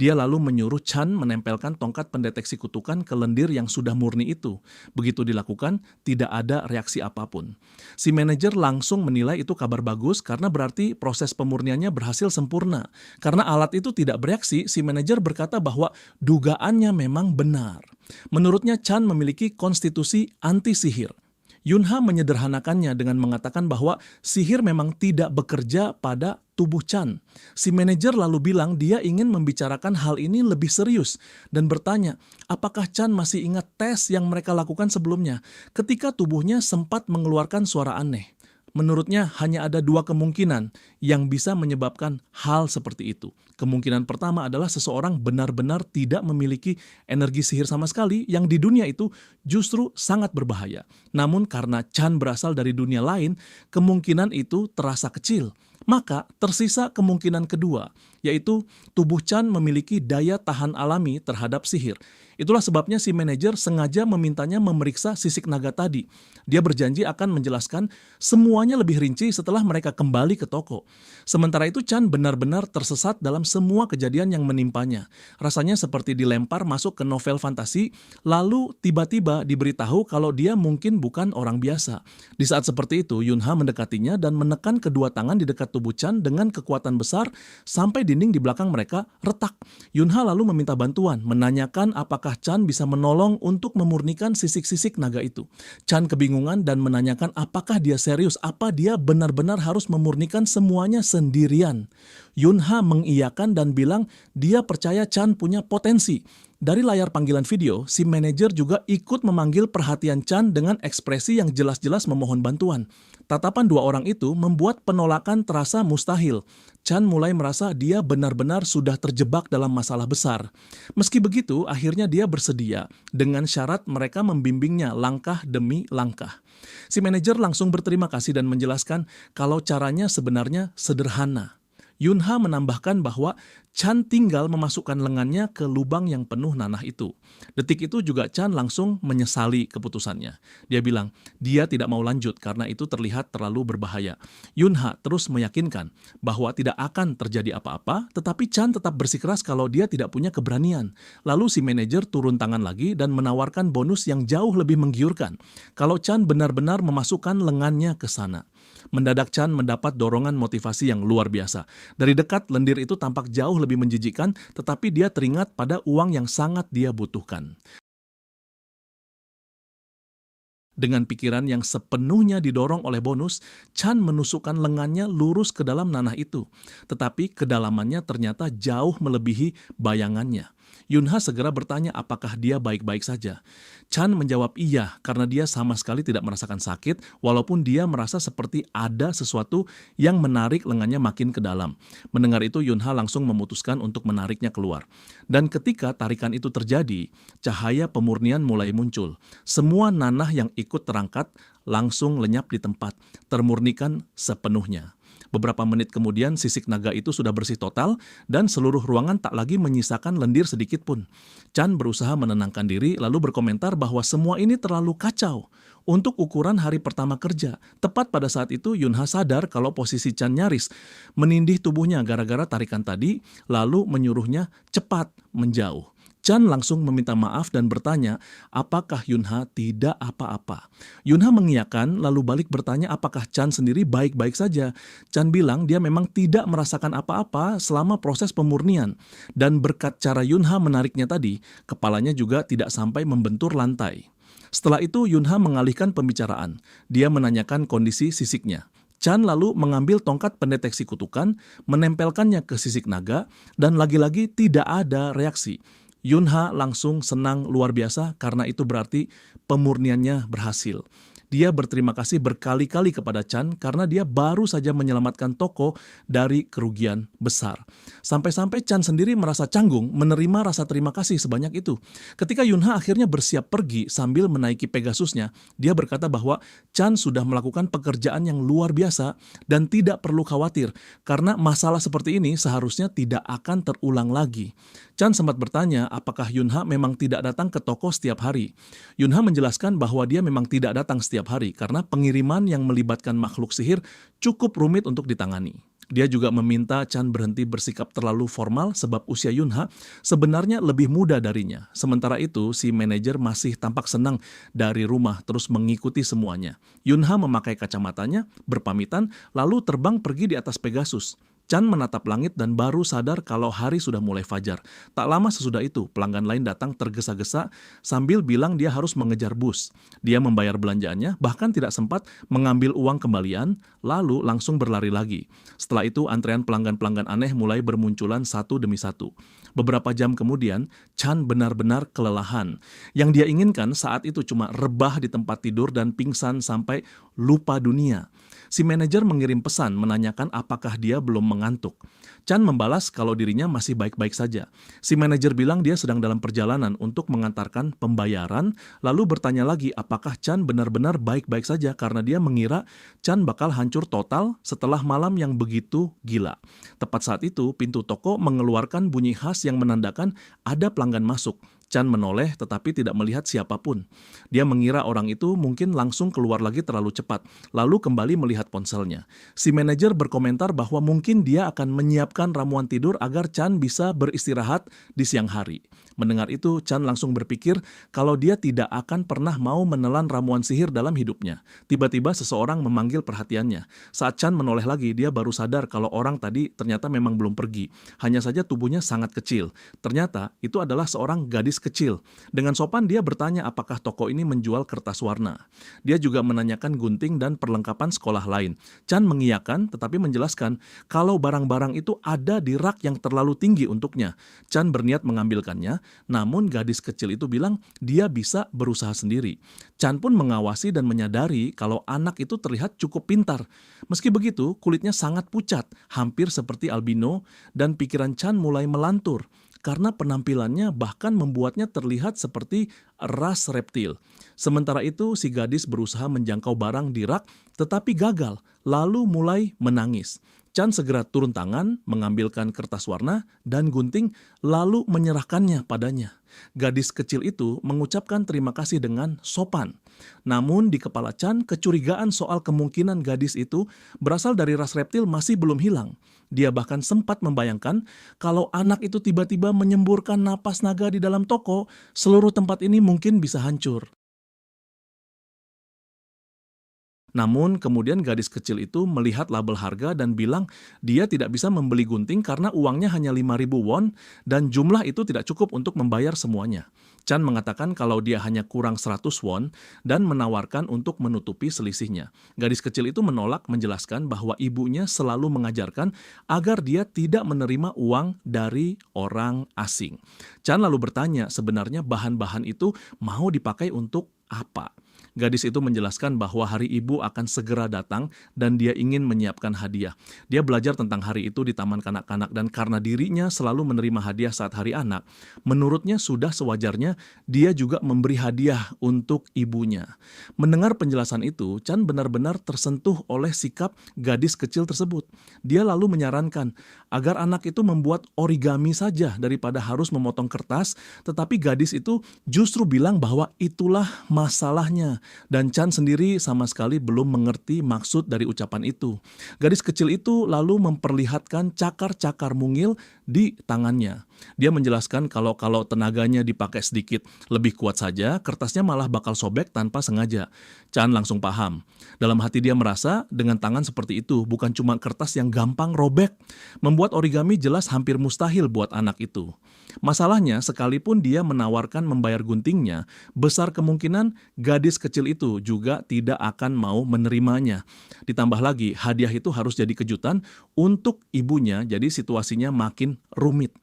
Dia lalu menyuruh Chan menempelkan tongkat pendeteksi kutukan ke lendir yang sudah murni itu. Begitu dilakukan, tidak ada reaksi apapun. Si manajer langsung menilai itu kabar bagus karena berarti proses pemurniannya berhasil sempurna. Karena alat itu tidak bereaksi, si manajer berkata bahwa dugaannya memang benar. Menurutnya Chan memiliki konstitusi anti-sihir. Yunha menyederhanakannya dengan mengatakan bahwa sihir memang tidak bekerja pada tubuh Chan. Si manajer lalu bilang dia ingin membicarakan hal ini lebih serius dan bertanya apakah Chan masih ingat tes yang mereka lakukan sebelumnya ketika tubuhnya sempat mengeluarkan suara aneh. Menurutnya hanya ada dua kemungkinan yang bisa menyebabkan hal seperti itu. Kemungkinan pertama adalah seseorang benar-benar tidak memiliki energi sihir sama sekali yang di dunia itu justru sangat berbahaya. Namun karena Chan berasal dari dunia lain, kemungkinan itu terasa kecil. Maka tersisa kemungkinan kedua, yaitu tubuh Chan memiliki daya tahan alami terhadap sihir. Itulah sebabnya si manajer sengaja memintanya memeriksa sisik naga tadi. Dia berjanji akan menjelaskan semuanya lebih rinci setelah mereka kembali ke toko. Sementara itu Chan benar-benar tersesat dalam semua kejadian yang menimpanya. Rasanya seperti dilempar masuk ke novel fantasi, lalu tiba-tiba diberitahu kalau dia mungkin bukan orang biasa. Di saat seperti itu, Yunha mendekatinya dan menekan kedua tangan di dekat tubuh Chan dengan kekuatan besar sampai dinding di belakang mereka retak. Yunha lalu meminta bantuan, menanyakan apakah Chan bisa menolong untuk memurnikan sisik-sisik naga itu. Chan kebingungan dan menanyakan apakah dia serius, apa dia benar-benar harus memurnikan semuanya sendirian. Yunha mengiyakan dan bilang dia percaya Chan punya potensi. Dari layar panggilan video, si manajer juga ikut memanggil perhatian Chan dengan ekspresi yang jelas-jelas memohon bantuan. Tatapan dua orang itu membuat penolakan terasa mustahil. Chan mulai merasa dia benar-benar sudah terjebak dalam masalah besar. Meski begitu, akhirnya dia bersedia dengan syarat mereka membimbingnya langkah demi langkah. Si manajer langsung berterima kasih dan menjelaskan kalau caranya sebenarnya sederhana. Yunha menambahkan bahwa Chan tinggal memasukkan lengannya ke lubang yang penuh nanah itu. Detik itu juga Chan langsung menyesali keputusannya. Dia bilang dia tidak mau lanjut karena itu terlihat terlalu berbahaya. Yunha terus meyakinkan bahwa tidak akan terjadi apa-apa, tetapi Chan tetap bersikeras kalau dia tidak punya keberanian. Lalu si manajer turun tangan lagi dan menawarkan bonus yang jauh lebih menggiurkan kalau Chan benar-benar memasukkan lengannya ke sana. Mendadak Chan mendapat dorongan motivasi yang luar biasa. Dari dekat, lendir itu tampak jauh lebih menjijikan, tetapi dia teringat pada uang yang sangat dia butuhkan. Dengan pikiran yang sepenuhnya didorong oleh bonus, Chan menusukkan lengannya lurus ke dalam nanah itu. Tetapi kedalamannya ternyata jauh melebihi bayangannya. Yunha segera bertanya apakah dia baik-baik saja. Chan menjawab iya karena dia sama sekali tidak merasakan sakit walaupun dia merasa seperti ada sesuatu yang menarik lengannya makin ke dalam. Mendengar itu Yunha langsung memutuskan untuk menariknya keluar. Dan ketika tarikan itu terjadi, cahaya pemurnian mulai muncul. Semua nanah yang ikut terangkat langsung lenyap di tempat, termurnikan sepenuhnya. Beberapa menit kemudian sisik naga itu sudah bersih total dan seluruh ruangan tak lagi menyisakan lendir sedikit pun. Chan berusaha menenangkan diri lalu berkomentar bahwa semua ini terlalu kacau untuk ukuran hari pertama kerja. Tepat pada saat itu Yunha sadar kalau posisi Chan nyaris menindih tubuhnya gara-gara tarikan tadi lalu menyuruhnya cepat menjauh. Chan langsung meminta maaf dan bertanya apakah Yunha tidak apa-apa. Yunha mengiyakan lalu balik bertanya apakah Chan sendiri baik-baik saja. Chan bilang dia memang tidak merasakan apa-apa selama proses pemurnian. Dan berkat cara Yunha menariknya tadi, kepalanya juga tidak sampai membentur lantai. Setelah itu Yunha mengalihkan pembicaraan. Dia menanyakan kondisi sisiknya. Chan lalu mengambil tongkat pendeteksi kutukan, menempelkannya ke sisik naga, dan lagi-lagi tidak ada reaksi. Yunha langsung senang luar biasa karena itu berarti pemurniannya berhasil. Dia berterima kasih berkali-kali kepada Chan karena dia baru saja menyelamatkan toko dari kerugian besar. Sampai-sampai Chan sendiri merasa canggung menerima rasa terima kasih sebanyak itu. Ketika Yunha akhirnya bersiap pergi sambil menaiki Pegasusnya, dia berkata bahwa Chan sudah melakukan pekerjaan yang luar biasa dan tidak perlu khawatir karena masalah seperti ini seharusnya tidak akan terulang lagi. Chan sempat bertanya apakah Yunha memang tidak datang ke toko setiap hari. Yunha menjelaskan bahwa dia memang tidak datang setiap hari karena pengiriman yang melibatkan makhluk sihir cukup rumit untuk ditangani. Dia juga meminta Chan berhenti bersikap terlalu formal sebab usia Yunha sebenarnya lebih muda darinya. Sementara itu, si manajer masih tampak senang dari rumah terus mengikuti semuanya. Yunha memakai kacamatanya, berpamitan, lalu terbang pergi di atas Pegasus. Chan menatap langit dan baru sadar kalau hari sudah mulai fajar. Tak lama sesudah itu, pelanggan lain datang tergesa-gesa sambil bilang dia harus mengejar bus. Dia membayar belanjaannya, bahkan tidak sempat mengambil uang kembalian, lalu langsung berlari lagi. Setelah itu, antrean pelanggan-pelanggan aneh mulai bermunculan satu demi satu. Beberapa jam kemudian, Chan benar-benar kelelahan. Yang dia inginkan saat itu cuma rebah di tempat tidur dan pingsan sampai lupa dunia. Si manajer mengirim pesan menanyakan apakah dia belum mengantuk. Chan membalas kalau dirinya masih baik-baik saja. Si manajer bilang dia sedang dalam perjalanan untuk mengantarkan pembayaran, lalu bertanya lagi apakah Chan benar-benar baik-baik saja karena dia mengira Chan bakal hancur total setelah malam yang begitu gila. Tepat saat itu, pintu toko mengeluarkan bunyi khas yang menandakan ada pelanggan masuk. Chan menoleh tetapi tidak melihat siapapun. Dia mengira orang itu mungkin langsung keluar lagi terlalu cepat, lalu kembali melihat ponselnya. Si manajer berkomentar bahwa mungkin dia akan menyiapkan ramuan tidur agar Chan bisa beristirahat di siang hari. Mendengar itu, Chan langsung berpikir kalau dia tidak akan pernah mau menelan ramuan sihir dalam hidupnya. Tiba-tiba seseorang memanggil perhatiannya. Saat Chan menoleh lagi, dia baru sadar kalau orang tadi ternyata memang belum pergi. Hanya saja tubuhnya sangat kecil. Ternyata itu adalah seorang gadis kecil. Dengan sopan dia bertanya apakah toko ini menjual kertas warna. Dia juga menanyakan gunting dan perlengkapan sekolah lain. Chan mengiyakan tetapi menjelaskan kalau barang-barang itu ada di rak yang terlalu tinggi untuknya. Chan berniat mengambilkannya, namun gadis kecil itu bilang dia bisa berusaha sendiri. Chan pun mengawasi dan menyadari kalau anak itu terlihat cukup pintar. Meski begitu, kulitnya sangat pucat, hampir seperti albino, dan pikiran Chan mulai melantur karena penampilannya bahkan membuatnya terlihat seperti ras reptil. Sementara itu, si gadis berusaha menjangkau barang di rak tetapi gagal, lalu mulai menangis. Chan segera turun tangan, mengambilkan kertas warna dan gunting, lalu menyerahkannya padanya. Gadis kecil itu mengucapkan terima kasih dengan sopan. Namun di kepala Chan, kecurigaan soal kemungkinan gadis itu berasal dari ras reptil masih belum hilang. Dia bahkan sempat membayangkan kalau anak itu tiba-tiba menyemburkan napas naga di dalam toko, seluruh tempat ini mungkin bisa hancur. Namun kemudian gadis kecil itu melihat label harga dan bilang dia tidak bisa membeli gunting karena uangnya hanya 5.000 won dan jumlah itu tidak cukup untuk membayar semuanya. Chan mengatakan kalau dia hanya kurang 100 won dan menawarkan untuk menutupi selisihnya. Gadis kecil itu menolak menjelaskan bahwa ibunya selalu mengajarkan agar dia tidak menerima uang dari orang asing. Chan lalu bertanya sebenarnya bahan-bahan itu mau dipakai untuk apa? Gadis itu menjelaskan bahwa hari ibu akan segera datang dan dia ingin menyiapkan hadiah. Dia belajar tentang hari itu di taman kanak-kanak dan karena dirinya selalu menerima hadiah saat hari anak, menurutnya sudah sewajarnya dia juga memberi hadiah untuk ibunya. Mendengar penjelasan itu, Chan benar-benar tersentuh oleh sikap gadis kecil tersebut. Dia lalu menyarankan agar anak itu membuat origami saja daripada harus memotong kertas, tetapi gadis itu justru bilang bahwa itulah masalahnya. dan Chan sendiri sama sekali belum mengerti maksud dari ucapan itu. Gadis kecil itu lalu memperlihatkan cakar-cakar mungil di tangannya. Dia menjelaskan kalau tenaganya dipakai sedikit lebih kuat saja, kertasnya malah bakal sobek tanpa sengaja. Chan langsung paham. Dalam hati dia merasa dengan tangan seperti itu bukan cuma kertas yang gampang robek. Membuat origami jelas hampir mustahil buat anak itu. Masalahnya, sekalipun dia menawarkan membayar guntingnya, besar kemungkinan gadis kecil itu juga tidak akan mau menerimanya. Ditambah lagi, hadiah itu harus jadi kejutan untuk ibunya, jadi situasinya makin rumit.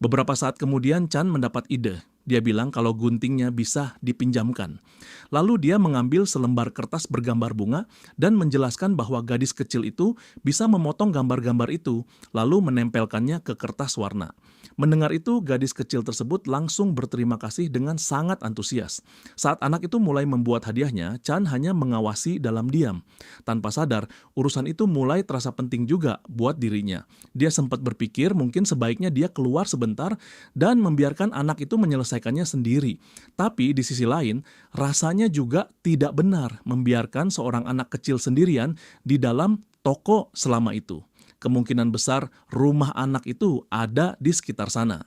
Beberapa saat kemudian Chan mendapat ide. Dia bilang kalau guntingnya bisa dipinjamkan. Lalu dia mengambil selembar kertas bergambar bunga dan menjelaskan bahwa gadis kecil itu bisa memotong gambar-gambar itu, lalu menempelkannya ke kertas warna. Mendengar itu, gadis kecil tersebut langsung berterima kasih dengan sangat antusias. Saat anak itu mulai membuat hadiahnya, Chan hanya mengawasi dalam diam. Tanpa sadar, urusan itu mulai terasa penting juga buat dirinya. Dia sempat berpikir mungkin sebaiknya dia keluar sebentar dan membiarkan anak itu menyelesaikannya sendiri. Tapi di sisi lain, rasanya juga tidak benar membiarkan seorang anak kecil sendirian di dalam toko selama itu. Kemungkinan besar rumah anak itu ada di sekitar sana.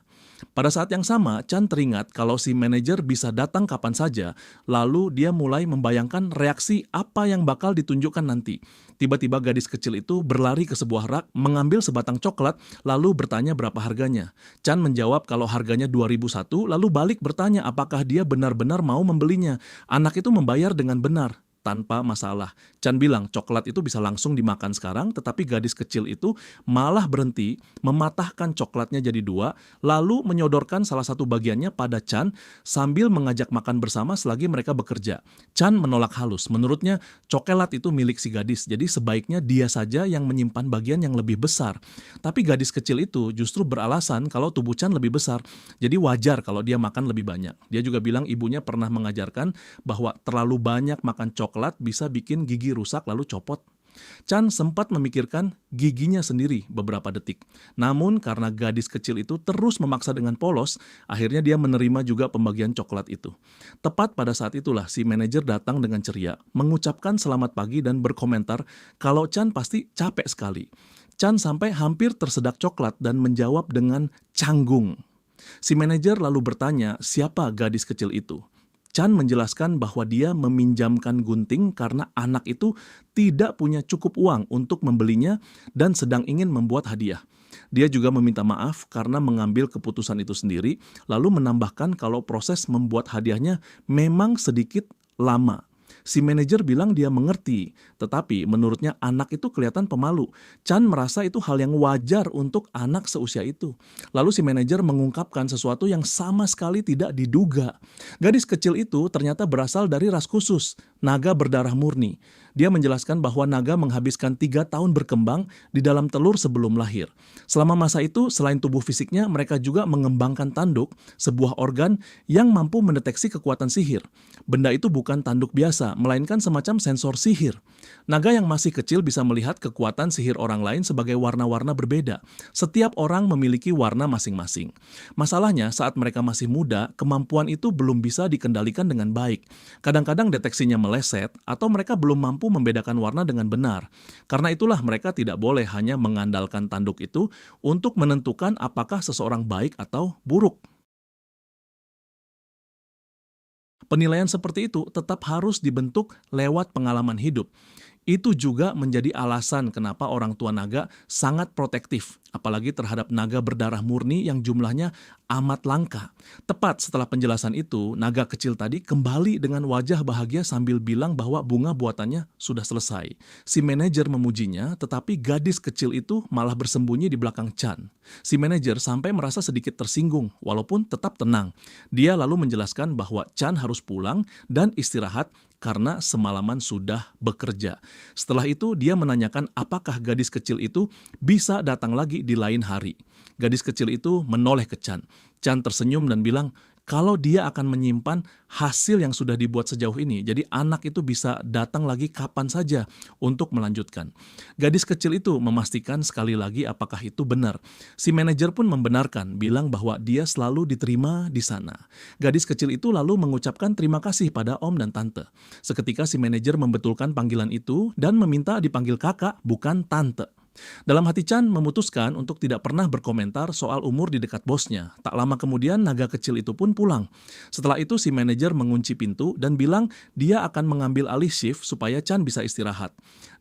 Pada saat yang sama, Chan teringat kalau si manajer bisa datang kapan saja, lalu dia mulai membayangkan reaksi apa yang bakal ditunjukkan nanti. Tiba-tiba gadis kecil itu berlari ke sebuah rak, mengambil sebatang coklat, lalu bertanya berapa harganya. Chan menjawab kalau harganya 2001, lalu balik bertanya apakah dia benar-benar mau membelinya. Anak itu membayar dengan benar, tanpa masalah. Chan bilang coklat itu bisa langsung dimakan sekarang, tetapi gadis kecil itu malah berhenti, mematahkan coklatnya jadi dua, lalu menyodorkan salah satu bagiannya pada Chan sambil mengajak makan bersama selagi mereka bekerja. Chan menolak halus. Menurutnya coklat itu milik si gadis, jadi sebaiknya dia saja yang menyimpan bagian yang lebih besar. Tapi gadis kecil itu justru beralasan kalau tubuh Chan lebih besar, jadi wajar kalau dia makan lebih banyak. Dia juga bilang ibunya pernah mengajarkan bahwa terlalu banyak makan coklat bisa bikin gigi rusak lalu copot. Chan sempat memikirkan giginya sendiri beberapa detik. Namun karena gadis kecil itu terus memaksa dengan polos, akhirnya dia menerima juga pembagian coklat itu. Tepat pada saat itulah si manajer datang dengan ceria, mengucapkan selamat pagi dan berkomentar kalau Chan pasti capek sekali. Chan sampai hampir tersedak coklat dan menjawab dengan canggung. Si manajer lalu bertanya siapa gadis kecil itu. Chan menjelaskan bahwa dia meminjamkan gunting karena anak itu tidak punya cukup uang untuk membelinya dan sedang ingin membuat hadiah. Dia juga meminta maaf karena mengambil keputusan itu sendiri, lalu menambahkan kalau proses membuat hadiahnya memang sedikit lama. Si manajer bilang dia mengerti, tetapi menurutnya anak itu kelihatan pemalu. Chan merasa itu hal yang wajar untuk anak seusia itu. Lalu si manajer mengungkapkan sesuatu yang sama sekali tidak diduga. Gadis kecil itu ternyata berasal dari ras khusus, naga berdarah murni. Dia menjelaskan bahwa naga menghabiskan 3 tahun berkembang di dalam telur sebelum lahir. Selama masa itu, selain tubuh fisiknya, mereka juga mengembangkan tanduk, sebuah organ yang mampu mendeteksi kekuatan sihir. Benda itu bukan tanduk biasa, melainkan semacam sensor sihir. Naga yang masih kecil bisa melihat kekuatan sihir orang lain sebagai warna-warna berbeda. Setiap orang memiliki warna masing-masing. Masalahnya, saat mereka masih muda, kemampuan itu belum bisa dikendalikan dengan baik. Kadang-kadang deteksinya meleset, atau mereka belum mampu membedakan warna dengan benar. Karena itulah mereka tidak boleh hanya mengandalkan tanduk itu untuk menentukan apakah seseorang baik atau buruk. Penilaian seperti itu tetap harus dibentuk lewat pengalaman hidup. Itu juga menjadi alasan kenapa orang tua naga sangat protektif, apalagi terhadap naga berdarah murni yang jumlahnya amat langka. Tepat setelah penjelasan itu, naga kecil tadi kembali dengan wajah bahagia sambil bilang bahwa bunga buatannya sudah selesai. Si manajer memujinya, tetapi gadis kecil itu malah bersembunyi di belakang Chan. Si manajer sampai merasa sedikit tersinggung, walaupun tetap tenang. Dia lalu menjelaskan bahwa Chan harus pulang dan istirahat karena semalaman sudah bekerja. Setelah itu, dia menanyakan apakah gadis kecil itu bisa datang lagi di lain hari. Gadis kecil itu menoleh ke Chan. Chan tersenyum dan bilang, kalau dia akan menyimpan hasil yang sudah dibuat sejauh ini. Jadi anak itu bisa datang lagi kapan saja untuk melanjutkan. Gadis kecil itu memastikan sekali lagi apakah itu benar. Si manajer pun membenarkan, bilang bahwa dia selalu diterima di sana. Gadis kecil itu lalu mengucapkan terima kasih pada om dan tante. Seketika si manajer membetulkan panggilan itu dan meminta dipanggil kakak, bukan tante. Dalam hati Chan memutuskan untuk tidak pernah berkomentar soal umur di dekat bosnya. Tak lama kemudian naga kecil itu pun pulang. Setelah itu si manajer mengunci pintu dan bilang dia akan mengambil alih shift supaya Chan bisa istirahat.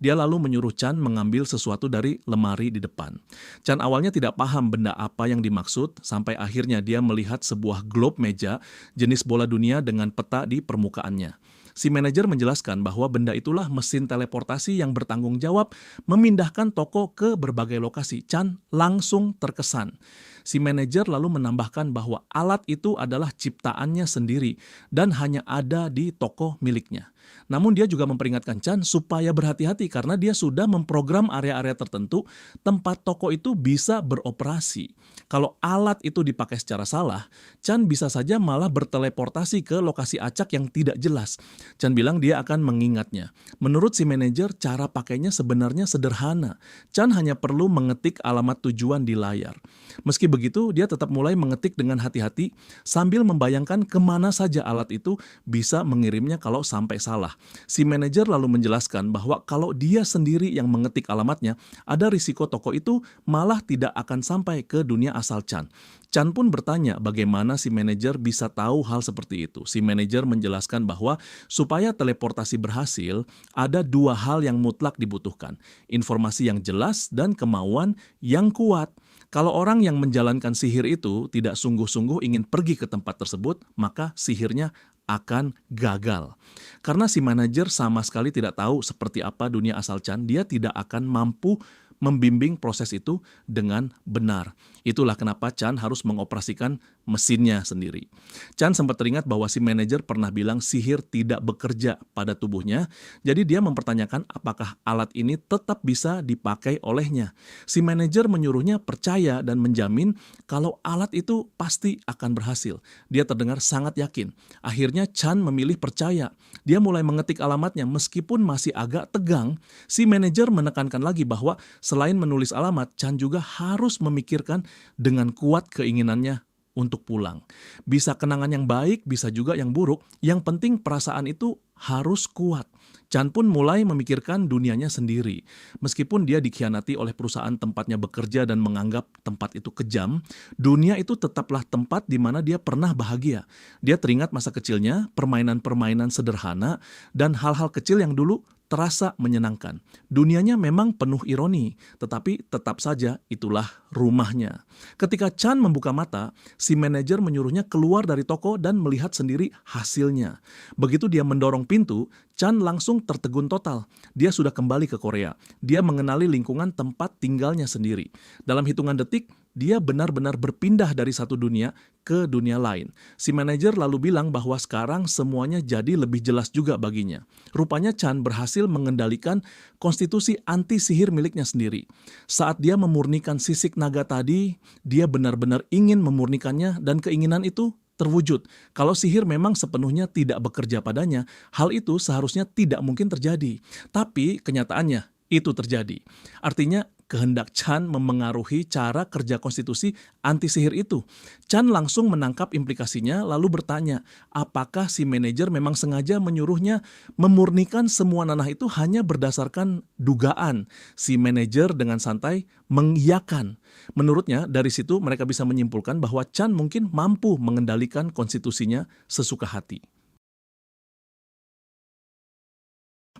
Dia lalu menyuruh Chan mengambil sesuatu dari lemari di depan. Chan awalnya tidak paham benda apa yang dimaksud sampai akhirnya dia melihat sebuah globe meja jenis bola dunia dengan peta di permukaannya. Si manajer menjelaskan bahwa benda itulah mesin teleportasi yang bertanggung jawab memindahkan toko ke berbagai lokasi. Chan langsung terkesan. Si manajer lalu menambahkan bahwa alat itu adalah ciptaannya sendiri dan hanya ada di toko miliknya. Namun dia juga memperingatkan Chan supaya berhati-hati karena dia sudah memprogram area-area tertentu tempat toko itu bisa beroperasi. Kalau alat itu dipakai secara salah, Chan bisa saja malah berteleportasi ke lokasi acak yang tidak jelas. Chan bilang dia akan mengingatnya. Menurut si manajer, cara pakainya sebenarnya sederhana. Chan hanya perlu mengetik alamat tujuan di layar. Meski begitu, dia tetap mulai mengetik dengan hati-hati sambil membayangkan kemana saja alat itu bisa mengirimnya kalau sampai salah. Si manajer lalu menjelaskan bahwa kalau dia sendiri yang mengetik alamatnya, ada risiko toko itu malah tidak akan sampai ke dunia asal Chan. Chan pun bertanya bagaimana si manajer bisa tahu hal seperti itu. Si manajer menjelaskan bahwa supaya teleportasi berhasil, ada dua hal yang mutlak dibutuhkan. Informasi yang jelas dan kemauan yang kuat. Kalau orang yang menjalankan sihir itu tidak sungguh-sungguh ingin pergi ke tempat tersebut, maka sihirnya akan gagal. Karena si manajer sama sekali tidak tahu seperti apa dunia asal Chan, dia tidak akan mampu membimbing proses itu dengan benar. Itulah kenapa Chan harus mengoperasikan mesinnya sendiri. Chan sempat teringat bahwa si manajer pernah bilang sihir tidak bekerja pada tubuhnya, jadi dia mempertanyakan apakah alat ini tetap bisa dipakai olehnya. Si manajer menyuruhnya percaya dan menjamin kalau alat itu pasti akan berhasil. Dia terdengar sangat yakin. Akhirnya Chan memilih percaya. Dia mulai mengetik alamatnya meskipun masih agak tegang. Si manajer menekankan lagi bahwa selain menulis alamat, Chan juga harus memikirkan dengan kuat keinginannya untuk pulang. Bisa kenangan yang baik, bisa juga yang buruk. Yang penting perasaan itu harus kuat. Chan pun mulai memikirkan dunianya sendiri. Meskipun dia dikhianati oleh perusahaan tempatnya bekerja dan menganggap tempat itu kejam, dunia itu tetaplah tempat di mana dia pernah bahagia. Dia teringat masa kecilnya, permainan-permainan sederhana, dan hal-hal kecil yang dulu terasa menyenangkan. Dunianya memang penuh ironi, tetapi tetap saja itulah rumahnya. Ketika Chan membuka mata, si manajer menyuruhnya keluar dari toko dan melihat sendiri hasilnya. Begitu dia mendorong pintu, Chan langsung tertegun total. Dia sudah kembali ke Korea. Dia mengenali lingkungan tempat tinggalnya sendiri. Dalam hitungan detik, dia benar-benar berpindah dari satu dunia ke dunia lain. Si manajer lalu bilang bahwa sekarang semuanya jadi lebih jelas juga baginya. Rupanya Chan berhasil mengendalikan konstitusi anti-sihir miliknya sendiri. Saat dia memurnikan sisik naga tadi, dia benar-benar ingin memurnikannya dan keinginan itu terwujud. Kalau sihir memang sepenuhnya tidak bekerja padanya, hal itu seharusnya tidak mungkin terjadi. Tapi kenyataannya itu terjadi. Artinya kehendak Chan memengaruhi cara kerja konstitusi anti-sihir itu. Chan langsung menangkap implikasinya lalu bertanya, apakah si manajer memang sengaja menyuruhnya memurnikan semua nanah itu hanya berdasarkan dugaan. Si manajer dengan santai mengiyakan. Menurutnya dari situ mereka bisa menyimpulkan bahwa Chan mungkin mampu mengendalikan konstitusinya sesuka hati.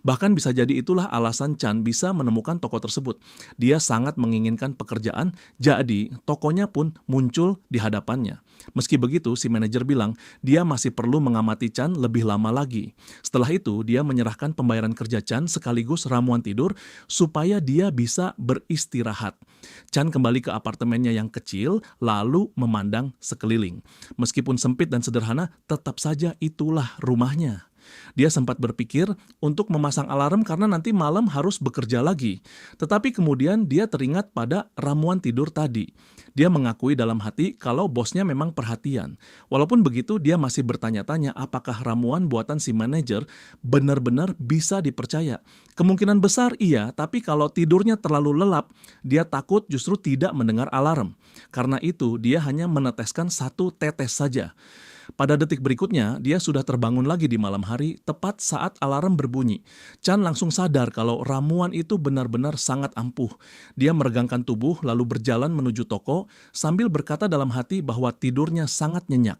Bahkan bisa jadi itulah alasan Chan bisa menemukan toko tersebut. Dia sangat menginginkan pekerjaan, jadi tokonya pun muncul di hadapannya. Meski begitu, si manajer bilang dia masih perlu mengamati Chan lebih lama lagi. Setelah itu, dia menyerahkan pembayaran kerja Chan sekaligus ramuan tidur supaya dia bisa beristirahat. Chan kembali ke apartemennya yang kecil, lalu memandang sekeliling. Meskipun sempit dan sederhana, tetap saja itulah rumahnya. Dia sempat berpikir untuk memasang alarm karena nanti malam harus bekerja lagi. Tetapi kemudian dia teringat pada ramuan tidur tadi. Dia mengakui dalam hati kalau bosnya memang perhatian. Walaupun begitu, dia masih bertanya-tanya apakah ramuan buatan si manajer benar-benar bisa dipercaya. Kemungkinan besar iya, tapi kalau tidurnya terlalu lelap, dia takut justru tidak mendengar alarm. Karena itu, dia hanya meneteskan 1 tetes saja. Pada detik berikutnya, dia sudah terbangun lagi di malam hari, tepat saat alarm berbunyi. Chan langsung sadar kalau ramuan itu benar-benar sangat ampuh. Dia meregangkan tubuh lalu berjalan menuju toko sambil berkata dalam hati bahwa tidurnya sangat nyenyak.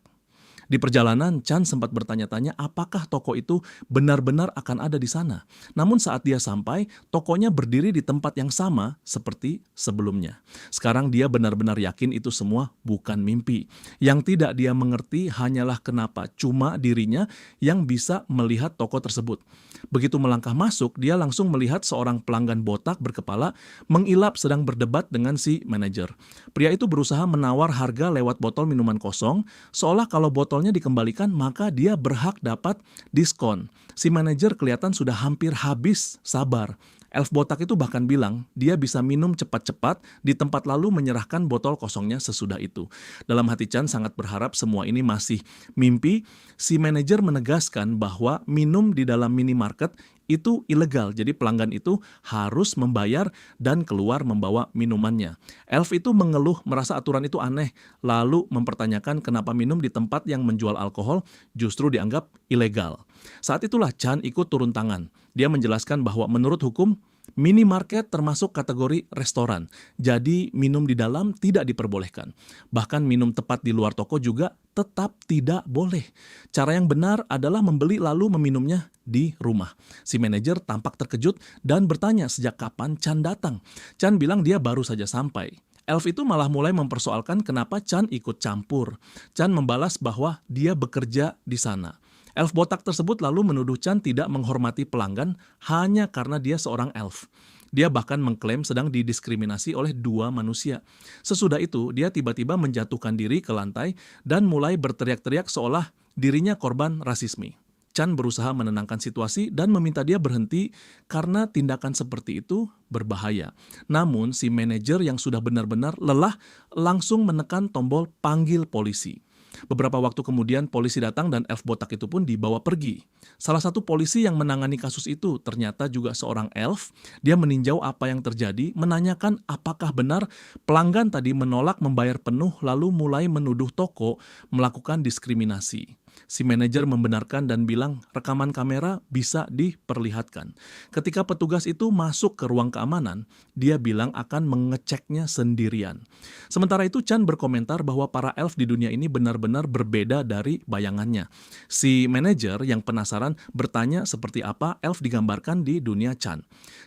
Di perjalanan, Chan sempat bertanya-tanya apakah toko itu benar-benar akan ada di sana. Namun saat dia sampai, tokonya berdiri di tempat yang sama seperti sebelumnya. Sekarang dia benar-benar yakin itu semua bukan mimpi. Yang tidak dia mengerti hanyalah kenapa cuma dirinya yang bisa melihat toko tersebut. Begitu melangkah masuk, dia langsung melihat seorang pelanggan botak berkepala mengilap sedang berdebat dengan si manajer. Pria itu berusaha menawar harga lewat botol minuman kosong, seolah kalau botolnya dikembalikan maka dia berhak dapat diskon. Si manajer kelihatan sudah hampir habis sabar. Elf botak itu bahkan bilang dia bisa minum cepat-cepat di tempat lalu menyerahkan botol kosongnya sesudah itu. Dalam hati Chan sangat berharap semua ini masih mimpi. Si manajer menegaskan bahwa minum di dalam minimarket itu ilegal, jadi pelanggan itu harus membayar dan keluar membawa minumannya. Elf itu mengeluh merasa aturan itu aneh, lalu mempertanyakan kenapa minum di tempat yang menjual alkohol justru dianggap ilegal. Saat itulah Chan ikut turun tangan. Dia menjelaskan bahwa menurut hukum, minimarket termasuk kategori restoran, jadi minum di dalam tidak diperbolehkan. Bahkan minum tepat di luar toko juga tetap tidak boleh. Cara yang benar adalah membeli lalu meminumnya di rumah. Si manajer tampak terkejut dan bertanya sejak kapan Chan datang. Chan bilang dia baru saja sampai. Elf itu malah mulai mempersoalkan kenapa Chan ikut campur. Chan membalas bahwa dia bekerja di sana. Elf botak tersebut lalu menuduh Chan tidak menghormati pelanggan hanya karena dia seorang elf. Dia bahkan mengklaim sedang didiskriminasi oleh 2 manusia. Sesudah itu, dia tiba-tiba menjatuhkan diri ke lantai dan mulai berteriak-teriak seolah dirinya korban rasisme. Chan berusaha menenangkan situasi dan meminta dia berhenti karena tindakan seperti itu berbahaya. Namun, si manajer yang sudah benar-benar lelah langsung menekan tombol panggil polisi. Beberapa waktu kemudian polisi datang dan elf botak itu pun dibawa pergi. Salah satu polisi yang menangani kasus itu ternyata juga seorang elf. Dia meninjau apa yang terjadi, menanyakan apakah benar pelanggan tadi menolak membayar penuh lalu mulai menuduh toko melakukan diskriminasi. Si manajer membenarkan dan bilang rekaman kamera bisa diperlihatkan. Ketika petugas itu masuk ke ruang keamanan, dia bilang akan mengeceknya sendirian. Sementara itu Chan berkomentar bahwa para elf di dunia ini benar-benar berbeda dari bayangannya. Si manajer yang penasaran bertanya seperti apa elf digambarkan di dunia Chan.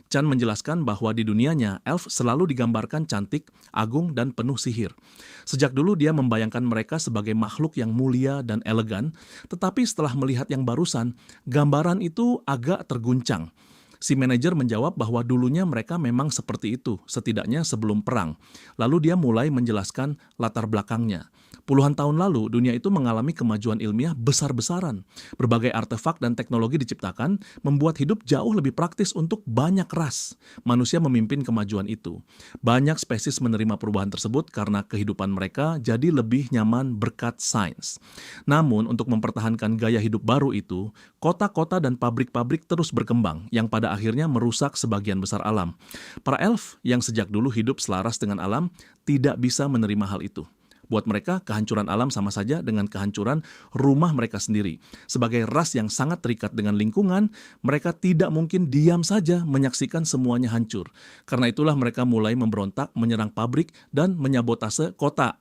Chan menjelaskan bahwa di dunianya elf selalu digambarkan cantik, agung, dan penuh sihir. Sejak dulu dia membayangkan mereka sebagai makhluk yang mulia dan elegan, tetapi setelah melihat yang barusan, gambaran itu agak terguncang. Si manajer menjawab bahwa dulunya mereka memang seperti itu, setidaknya sebelum perang. Lalu dia mulai menjelaskan latar belakangnya. Puluhan tahun lalu, dunia itu mengalami kemajuan ilmiah besar-besaran. Berbagai artefak dan teknologi diciptakan, membuat hidup jauh lebih praktis untuk banyak ras. Manusia memimpin kemajuan itu. Banyak spesies menerima perubahan tersebut karena kehidupan mereka jadi lebih nyaman berkat sains. Namun, untuk mempertahankan gaya hidup baru itu, kota-kota dan pabrik-pabrik terus berkembang, yang pada akhirnya merusak sebagian besar alam. Para elf yang sejak dulu hidup selaras dengan alam, tidak bisa menerima hal itu. Buat mereka, kehancuran alam sama saja dengan kehancuran rumah mereka sendiri. Sebagai ras yang sangat terikat dengan lingkungan, mereka tidak mungkin diam saja menyaksikan semuanya hancur. Karena itulah mereka mulai memberontak, menyerang pabrik, dan menyabotase kota.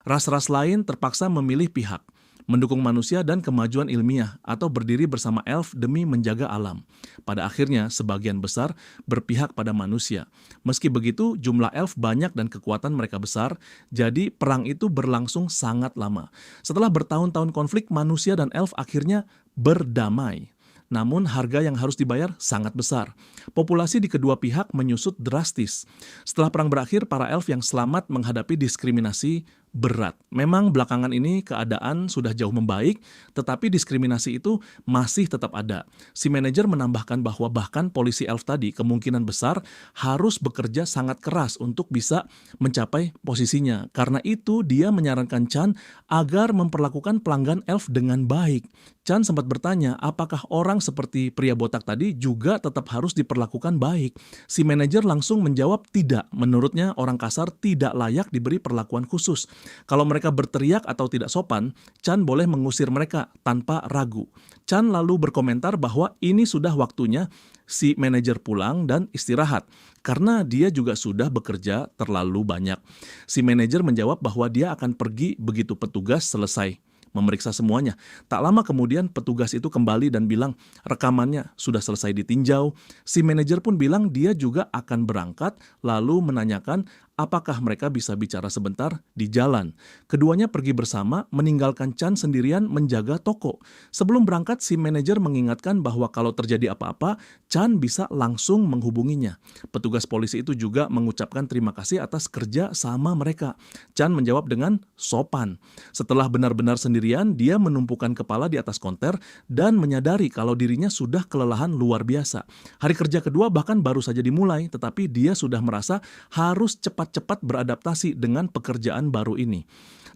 Ras-ras lain terpaksa memilih pihak, mendukung manusia dan kemajuan ilmiah, atau berdiri bersama elf demi menjaga alam. Pada akhirnya, sebagian besar berpihak pada manusia. Meski begitu, jumlah elf banyak dan kekuatan mereka besar, jadi perang itu berlangsung sangat lama. Setelah bertahun-tahun konflik, manusia dan elf akhirnya berdamai. Namun harga yang harus dibayar sangat besar. Populasi di kedua pihak menyusut drastis. Setelah perang berakhir, para elf yang selamat menghadapi diskriminasi berat. Memang belakangan ini keadaan sudah jauh membaik, tetapi diskriminasi itu masih tetap ada. Si manajer menambahkan bahwa bahkan polisi elf tadi kemungkinan besar harus bekerja sangat keras untuk bisa mencapai posisinya. Karena itu dia menyarankan Chan agar memperlakukan pelanggan elf dengan baik. Chan sempat bertanya apakah orang seperti pria botak tadi juga tetap harus diperlakukan baik. Si manajer langsung menjawab tidak. Menurutnya orang kasar tidak layak diberi perlakuan khusus. Kalau mereka berteriak atau tidak sopan, Chan boleh mengusir mereka tanpa ragu. Chan lalu berkomentar bahwa ini sudah waktunya si manajer pulang dan istirahat, karena dia juga sudah bekerja terlalu banyak. Si manajer menjawab bahwa dia akan pergi begitu petugas selesai memeriksa semuanya. Tak lama kemudian petugas itu kembali dan bilang rekamannya sudah selesai ditinjau. Si manajer pun bilang dia juga akan berangkat, lalu menanyakan apakah mereka bisa bicara sebentar di jalan. Keduanya pergi bersama, meninggalkan Chan sendirian menjaga toko. Sebelum berangkat, si manajer mengingatkan bahwa kalau terjadi apa-apa, Chan bisa langsung menghubunginya. Petugas polisi itu juga mengucapkan terima kasih atas kerja sama mereka. Chan menjawab dengan sopan. Setelah benar-benar sendirian, dia menumpukan kepala di atas konter dan menyadari kalau dirinya sudah kelelahan luar biasa. Hari kerja kedua bahkan baru saja dimulai, tetapi dia sudah merasa harus cepat beradaptasi dengan pekerjaan baru ini.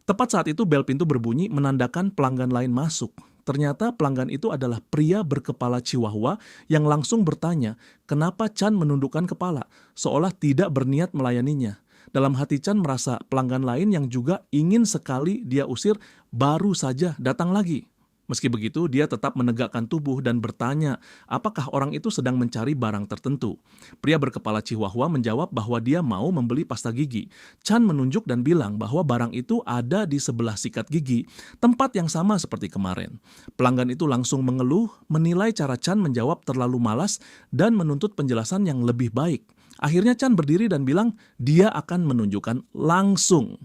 Tepat saat itu bel pintu berbunyi menandakan pelanggan lain masuk. Ternyata pelanggan itu adalah pria berkepala Chihuahua yang langsung bertanya kenapa Chan menundukkan kepala, seolah tidak berniat melayaninya. Dalam hati Chan merasa pelanggan lain yang juga ingin sekali dia usir baru saja datang lagi. Meski begitu, dia tetap menegakkan tubuh dan bertanya apakah orang itu sedang mencari barang tertentu. Pria berkepala Chihuahua menjawab bahwa dia mau membeli pasta gigi. Chan menunjuk dan bilang bahwa barang itu ada di sebelah sikat gigi, tempat yang sama seperti kemarin. Pelanggan itu langsung mengeluh, menilai cara Chan menjawab terlalu malas dan menuntut penjelasan yang lebih baik. Akhirnya Chan berdiri dan bilang dia akan menunjukkan langsung.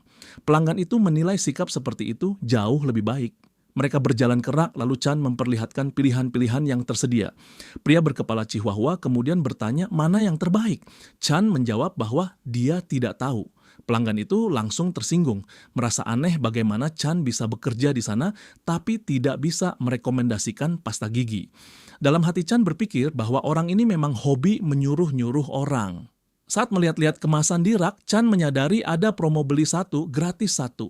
Pelanggan itu menilai sikap seperti itu jauh lebih baik. Mereka berjalan kerak, lalu Chan memperlihatkan pilihan-pilihan yang tersedia. Pria berkepala Chihuahua kemudian bertanya mana yang terbaik. Chan menjawab bahwa dia tidak tahu. Pelanggan itu langsung tersinggung, merasa aneh bagaimana Chan bisa bekerja di sana, tapi tidak bisa merekomendasikan pasta gigi. Dalam hati Chan berpikir bahwa orang ini memang hobi menyuruh-nyuruh orang. Saat melihat-lihat kemasan di rak, Chan menyadari ada promo beli satu, gratis satu.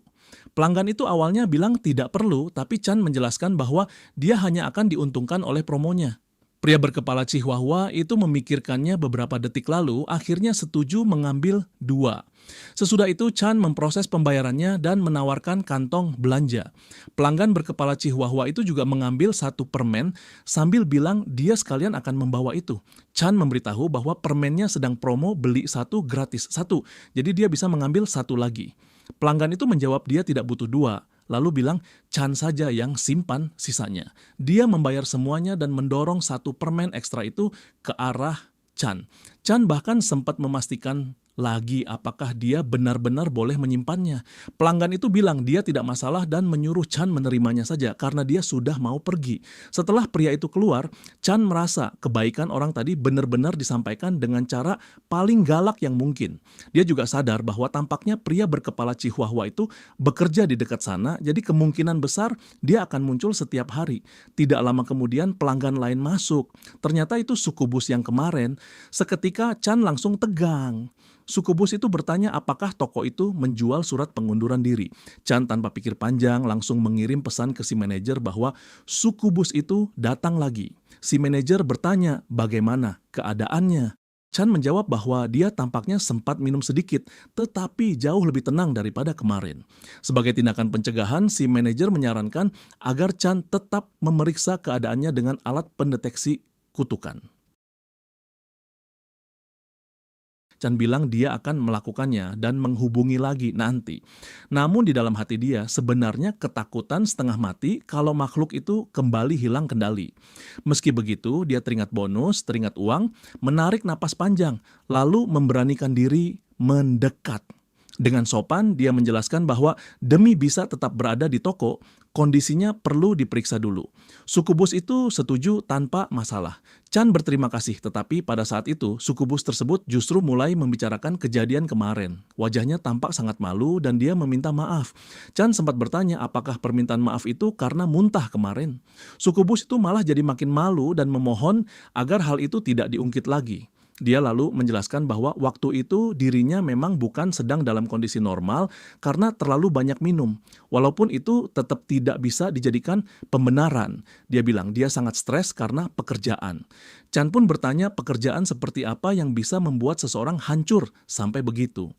Pelanggan itu awalnya bilang tidak perlu, tapi Chan menjelaskan bahwa dia hanya akan diuntungkan oleh promonya. Pria berkepala Chihuahua itu memikirkannya beberapa detik lalu, akhirnya setuju mengambil 2. Sesudah itu Chan memproses pembayarannya dan menawarkan kantong belanja. Pelanggan berkepala Chihuahua itu juga mengambil 1 permen sambil bilang dia sekalian akan membawa itu. Chan memberitahu bahwa permennya sedang promo beli 1 gratis 1, jadi dia bisa mengambil 1 lagi. Pelanggan itu menjawab dia tidak butuh 2, lalu bilang Chan saja yang simpan sisanya. Dia membayar semuanya dan mendorong 1 permen ekstra itu ke arah Chan. Chan bahkan sempat memastikan lagi apakah dia benar-benar boleh menyimpannya. Pelanggan itu bilang dia tidak masalah dan menyuruh Chan menerimanya saja karena dia sudah mau pergi. Setelah pria itu keluar, Chan merasa kebaikan orang tadi benar-benar disampaikan dengan cara paling galak yang mungkin. Dia juga sadar bahwa tampaknya pria berkepala Chihuahua itu bekerja di dekat sana, jadi kemungkinan besar dia akan muncul setiap hari. Tidak lama kemudian pelanggan lain masuk. Ternyata itu sukubus yang kemarin. Seketika Chan langsung tegang. Sukubus itu bertanya apakah toko itu menjual surat pengunduran diri. Chan tanpa pikir panjang langsung mengirim pesan ke si manajer bahwa sukubus itu datang lagi. Si manajer bertanya bagaimana keadaannya. Chan menjawab bahwa dia tampaknya sempat minum sedikit, tetapi jauh lebih tenang daripada kemarin. Sebagai tindakan pencegahan, si manajer menyarankan agar Chan tetap memeriksa keadaannya dengan alat pendeteksi kutukan. Chan bilang dia akan melakukannya dan menghubungi lagi nanti. Namun di dalam hati dia sebenarnya ketakutan setengah mati kalau makhluk itu kembali hilang kendali. Meski begitu, dia teringat bonus, teringat uang, menarik napas panjang, lalu memberanikan diri mendekat. Dengan sopan, dia menjelaskan bahwa demi bisa tetap berada di toko, kondisinya perlu diperiksa dulu. Suku bus itu setuju tanpa masalah. Chan berterima kasih, tetapi pada saat itu, suku bus tersebut justru mulai membicarakan kejadian kemarin. Wajahnya tampak sangat malu dan dia meminta maaf. Chan sempat bertanya apakah permintaan maaf itu karena muntah kemarin. Suku bus itu malah jadi makin malu dan memohon agar hal itu tidak diungkit lagi. Dia lalu menjelaskan bahwa waktu itu dirinya memang bukan sedang dalam kondisi normal karena terlalu banyak minum. Walaupun itu tetap tidak bisa dijadikan pembenaran. Dia bilang dia sangat stres karena pekerjaan. Chan pun bertanya pekerjaan seperti apa yang bisa membuat seseorang hancur sampai begitu.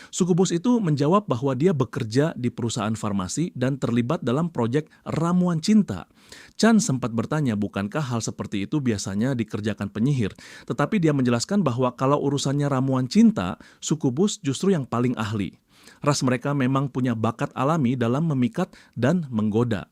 Suku bus itu menjawab bahwa dia bekerja di perusahaan farmasi dan terlibat dalam proyek ramuan cinta. Chan sempat bertanya bukankah hal seperti itu biasanya dikerjakan penyihir, tetapi dia menjelaskan bahwa kalau urusannya ramuan cinta, suku bus justru yang paling ahli. Ras mereka memang punya bakat alami dalam memikat dan menggoda.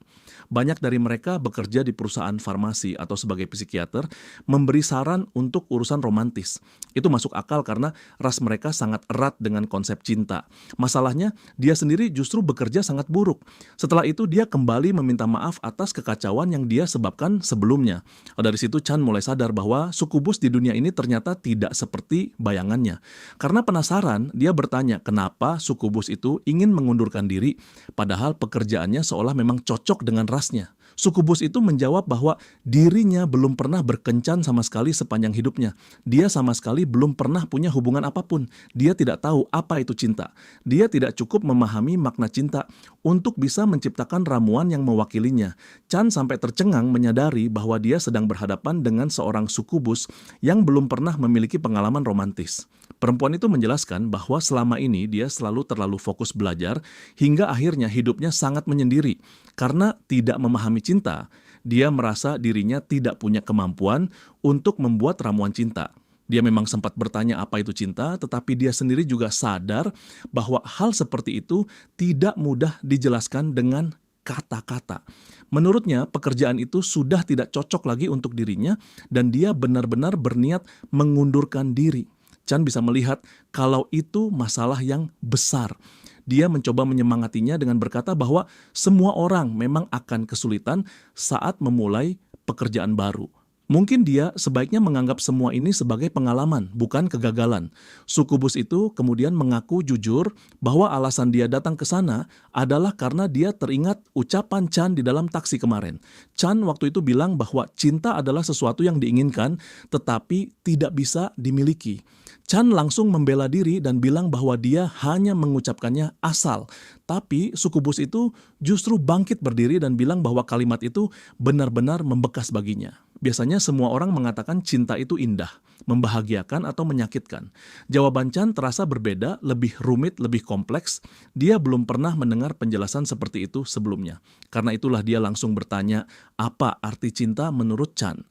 Banyak dari mereka bekerja di perusahaan farmasi atau sebagai psikiater, memberi saran untuk urusan romantis. Itu masuk akal karena ras mereka sangat erat dengan konsep cinta. Masalahnya, dia sendiri justru bekerja sangat buruk. Setelah itu dia kembali meminta maaf atas kekacauan yang dia sebabkan sebelumnya. Dari situ Chan mulai sadar bahwa suku bus di dunia ini ternyata tidak seperti bayangannya. Karena penasaran, dia bertanya kenapa suku bus itu ingin mengundurkan diri, padahal pekerjaannya seolah memang cocok dengan rasnya. Suku bus itu menjawab bahwa dirinya belum pernah berkencan sama sekali sepanjang hidupnya. Dia sama sekali belum pernah punya hubungan apapun. Dia tidak tahu apa itu cinta. Dia tidak cukup memahami makna cinta untuk bisa menciptakan ramuan yang mewakilinya. Chan sampai tercengang menyadari bahwa dia sedang berhadapan dengan seorang suku bus yang belum pernah memiliki pengalaman romantis. Perempuan itu menjelaskan bahwa selama ini dia selalu terlalu fokus belajar hingga akhirnya hidupnya sangat menyendiri. Karena tidak memahami cinta, dia merasa dirinya tidak punya kemampuan untuk membuat ramuan cinta. Dia memang sempat bertanya apa itu cinta, tetapi dia sendiri juga sadar bahwa hal seperti itu tidak mudah dijelaskan dengan kata-kata. Menurutnya, pekerjaan itu sudah tidak cocok lagi untuk dirinya dan dia benar-benar berniat mengundurkan diri. Chan bisa melihat kalau itu masalah yang besar. Dia mencoba menyemangatinya dengan berkata bahwa semua orang memang akan kesulitan saat memulai pekerjaan baru. Mungkin dia sebaiknya menganggap semua ini sebagai pengalaman, bukan kegagalan. Suku bus itu kemudian mengaku jujur bahwa alasan dia datang ke sana adalah karena dia teringat ucapan Chan di dalam taksi kemarin. Chan waktu itu bilang bahwa cinta adalah sesuatu yang diinginkan tetapi tidak bisa dimiliki. Chan langsung membela diri dan bilang bahwa dia hanya mengucapkannya asal. Tapi suku bus itu justru bangkit berdiri dan bilang bahwa kalimat itu benar-benar membekas baginya. Biasanya semua orang mengatakan cinta itu indah, membahagiakan atau menyakitkan. Jawaban Chan terasa berbeda, lebih rumit, lebih kompleks. Dia belum pernah mendengar penjelasan seperti itu sebelumnya. Karena itulah dia langsung bertanya, apa arti cinta menurut Chan?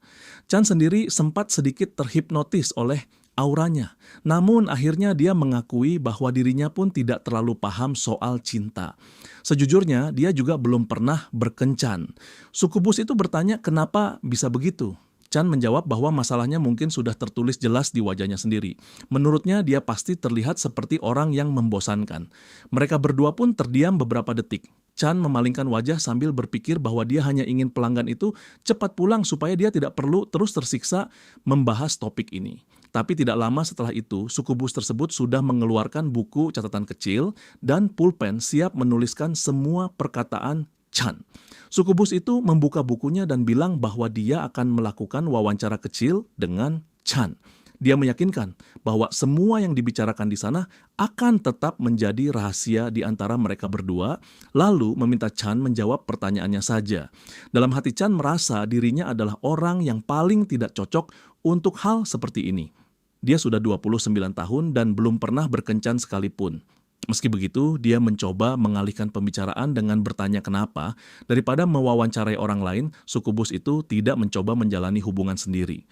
Chan sendiri sempat sedikit terhipnotis oleh auranya. Namun akhirnya dia mengakui bahwa dirinya pun tidak terlalu paham soal cinta. Sejujurnya dia juga belum pernah berkencan. Suku bus itu bertanya kenapa bisa begitu. Chan menjawab bahwa masalahnya mungkin sudah tertulis jelas di wajahnya sendiri. Menurutnya dia pasti terlihat seperti orang yang membosankan. Mereka berdua pun terdiam beberapa detik. Chan memalingkan wajah sambil berpikir bahwa dia hanya ingin pelanggan itu cepat pulang supaya dia tidak perlu terus tersiksa membahas topik ini. Tapi tidak lama setelah itu, suku bus tersebut sudah mengeluarkan buku catatan kecil dan pulpen siap menuliskan semua perkataan Chan. Suku bus itu membuka bukunya dan bilang bahwa dia akan melakukan wawancara kecil dengan Chan. Dia meyakinkan bahwa semua yang dibicarakan di sana akan tetap menjadi rahasia di antara mereka berdua, lalu meminta Chan menjawab pertanyaannya saja. Dalam hati Chan merasa dirinya adalah orang yang paling tidak cocok untuk hal seperti ini. Dia sudah 29 tahun dan belum pernah berkencan sekalipun. Meski begitu, dia mencoba mengalihkan pembicaraan dengan bertanya kenapa, daripada mewawancarai orang lain, suku bus itu tidak mencoba menjalani hubungan sendiri.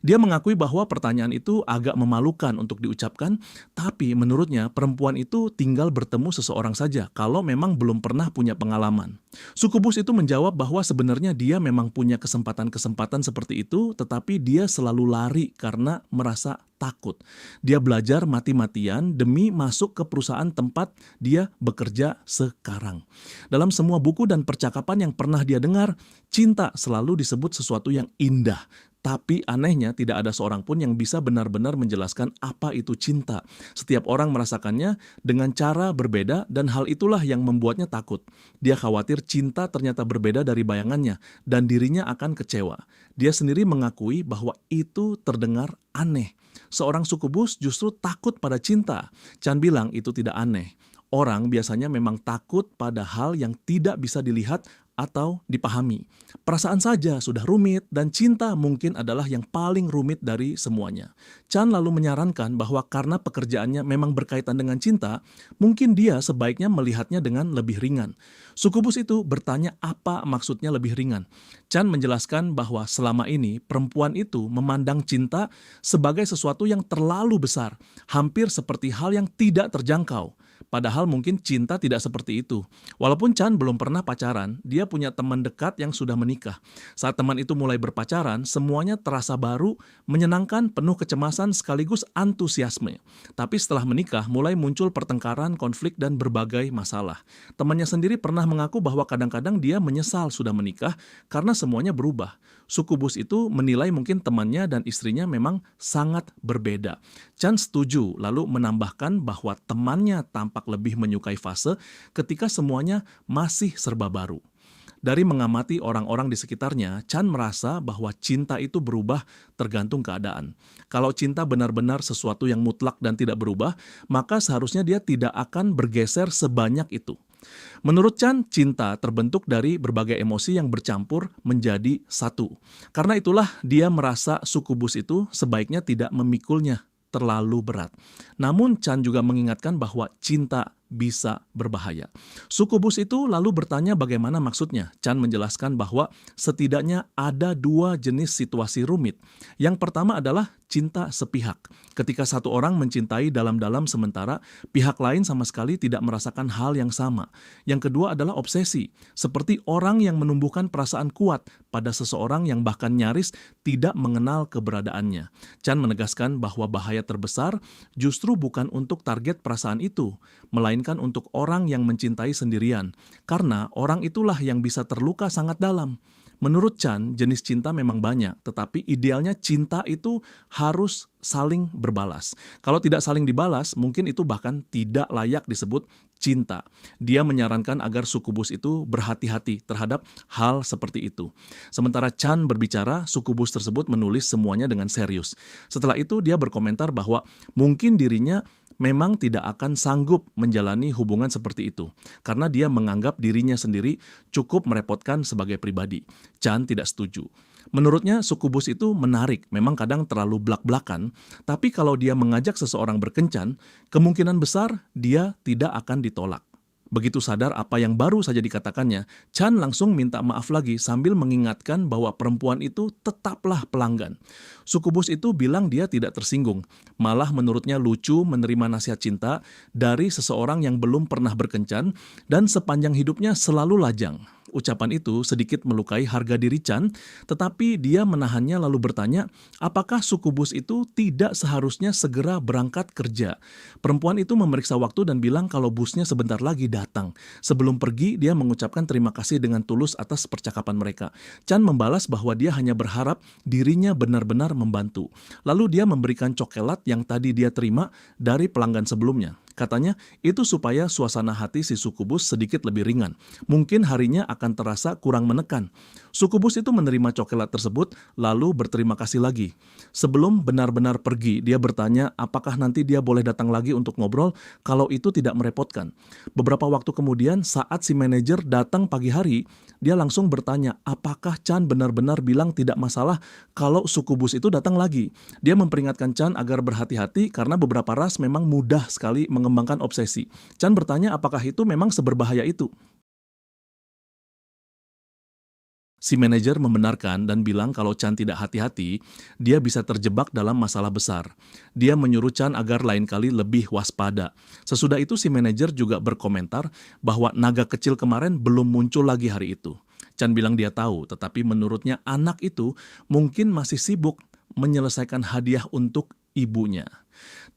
Dia mengakui bahwa pertanyaan itu agak memalukan untuk diucapkan, tapi menurutnya perempuan itu tinggal bertemu seseorang saja kalau memang belum pernah punya pengalaman. Sukubus itu menjawab bahwa sebenarnya dia memang punya kesempatan-kesempatan seperti itu, tetapi dia selalu lari karena merasa takut. Dia belajar mati-matian demi masuk ke perusahaan tempat dia bekerja sekarang. Dalam semua buku dan percakapan yang pernah dia dengar, cinta selalu disebut sesuatu yang indah. Tapi anehnya tidak ada seorang pun yang bisa benar-benar menjelaskan apa itu cinta. Setiap orang merasakannya dengan cara berbeda dan hal itulah yang membuatnya takut. Dia khawatir cinta ternyata berbeda dari bayangannya dan dirinya akan kecewa. Dia sendiri mengakui bahwa itu terdengar aneh. Seorang sukubus justru takut pada cinta. Chan bilang itu tidak aneh. Orang biasanya memang takut pada hal yang tidak bisa dilihat atau dipahami. Perasaan saja sudah rumit dan cinta mungkin adalah yang paling rumit dari semuanya. Chan lalu menyarankan bahwa karena pekerjaannya memang berkaitan dengan cinta, mungkin dia sebaiknya melihatnya dengan lebih ringan. Sukubus itu bertanya apa maksudnya lebih ringan. Chan menjelaskan bahwa selama ini perempuan itu memandang cinta sebagai sesuatu yang terlalu besar, hampir seperti hal yang tidak terjangkau. Padahal mungkin cinta tidak seperti itu. Walaupun Chan belum pernah pacaran, dia punya teman dekat yang sudah menikah. Saat teman itu mulai berpacaran, semuanya terasa baru, menyenangkan, penuh kecemasan sekaligus antusiasme. Tapi setelah menikah, mulai muncul pertengkaran, konflik, dan berbagai masalah. Temannya sendiri pernah mengaku bahwa kadang-kadang dia menyesal sudah menikah karena semuanya berubah. Sukubus itu menilai mungkin temannya dan istrinya memang sangat berbeda. Chan setuju, lalu menambahkan bahwa temannya tampak lebih menyukai fase ketika semuanya masih serba baru. Dari mengamati orang-orang di sekitarnya, Chan merasa bahwa cinta itu berubah tergantung keadaan. Kalau cinta benar-benar sesuatu yang mutlak dan tidak berubah, maka seharusnya dia tidak akan bergeser sebanyak itu. Menurut Chan, cinta terbentuk dari berbagai emosi yang bercampur menjadi satu. Karena itulah dia merasa sukubus itu sebaiknya tidak memikulnya terlalu berat. Namun Chan juga mengingatkan bahwa cinta bisa berbahaya. Sukubus itu lalu bertanya bagaimana maksudnya. Chan menjelaskan bahwa setidaknya ada dua jenis situasi rumit. Yang pertama adalah cinta sepihak. Ketika satu orang mencintai dalam-dalam sementara pihak lain sama sekali tidak merasakan hal yang sama. Yang kedua adalah obsesi, seperti orang yang menumbuhkan perasaan kuat pada seseorang yang bahkan nyaris tidak mengenal keberadaannya. Chan menegaskan bahwa bahaya terbesar justru bukan untuk target perasaan itu, melainkan untuk orang yang mencintai sendirian, karena orang itulah yang bisa terluka sangat dalam. Menurut Chan, jenis cinta memang banyak, tetapi idealnya cinta itu harus saling berbalas. Kalau tidak saling dibalas, mungkin itu bahkan tidak layak disebut cinta. Dia menyarankan agar sukubus itu berhati-hati terhadap hal seperti itu. Sementara Chan berbicara, sukubus tersebut menulis semuanya dengan serius. Setelah itu dia berkomentar bahwa mungkin dirinya memang tidak akan sanggup menjalani hubungan seperti itu karena dia menganggap dirinya sendiri cukup merepotkan sebagai pribadi. Chan tidak setuju. Menurutnya sukubus itu menarik, memang kadang terlalu blak-blakan, tapi kalau dia mengajak seseorang berkencan, kemungkinan besar dia tidak akan ditolak. Begitu sadar apa yang baru saja dikatakannya, Chan langsung minta maaf lagi sambil mengingatkan bahwa perempuan itu tetaplah pelanggan. Sukubus itu bilang dia tidak tersinggung, malah menurutnya lucu menerima nasihat cinta dari seseorang yang belum pernah berkencan dan sepanjang hidupnya selalu lajang. Ucapan itu sedikit melukai harga diri Chan, tetapi dia menahannya lalu bertanya, apakah sukubus itu tidak seharusnya segera berangkat kerja? Perempuan itu memeriksa waktu dan bilang kalau busnya sebentar lagi datang. Sebelum pergi, dia mengucapkan terima kasih dengan tulus atas percakapan mereka. Chan membalas bahwa dia hanya berharap dirinya benar-benar membantu. Lalu dia memberikan coklat yang tadi dia terima dari pelanggan sebelumnya. Katanya, itu supaya suasana hati si sukubus sedikit lebih ringan. Mungkin harinya akan terasa kurang menekan. Sukubus itu menerima coklat tersebut, lalu berterima kasih lagi. Sebelum benar-benar pergi, dia bertanya apakah nanti dia boleh datang lagi untuk ngobrol kalau itu tidak merepotkan. Beberapa waktu kemudian, saat si manajer datang pagi hari, dia langsung bertanya apakah Chan benar-benar bilang tidak masalah kalau sukubus itu datang lagi. Dia memperingatkan Chan agar berhati-hati karena beberapa ras memang mudah sekali mengembangkan obsesi. Chan bertanya apakah itu memang seberbahaya itu. Si manajer membenarkan dan bilang kalau Chan tidak hati-hati, dia bisa terjebak dalam masalah besar. Dia menyuruh Chan agar lain kali lebih waspada. Sesudah itu si manajer juga berkomentar bahwa naga kecil kemarin belum muncul lagi hari itu. Chan bilang dia tahu, tetapi menurutnya anak itu mungkin masih sibuk menyelesaikan hadiah untuk ibunya.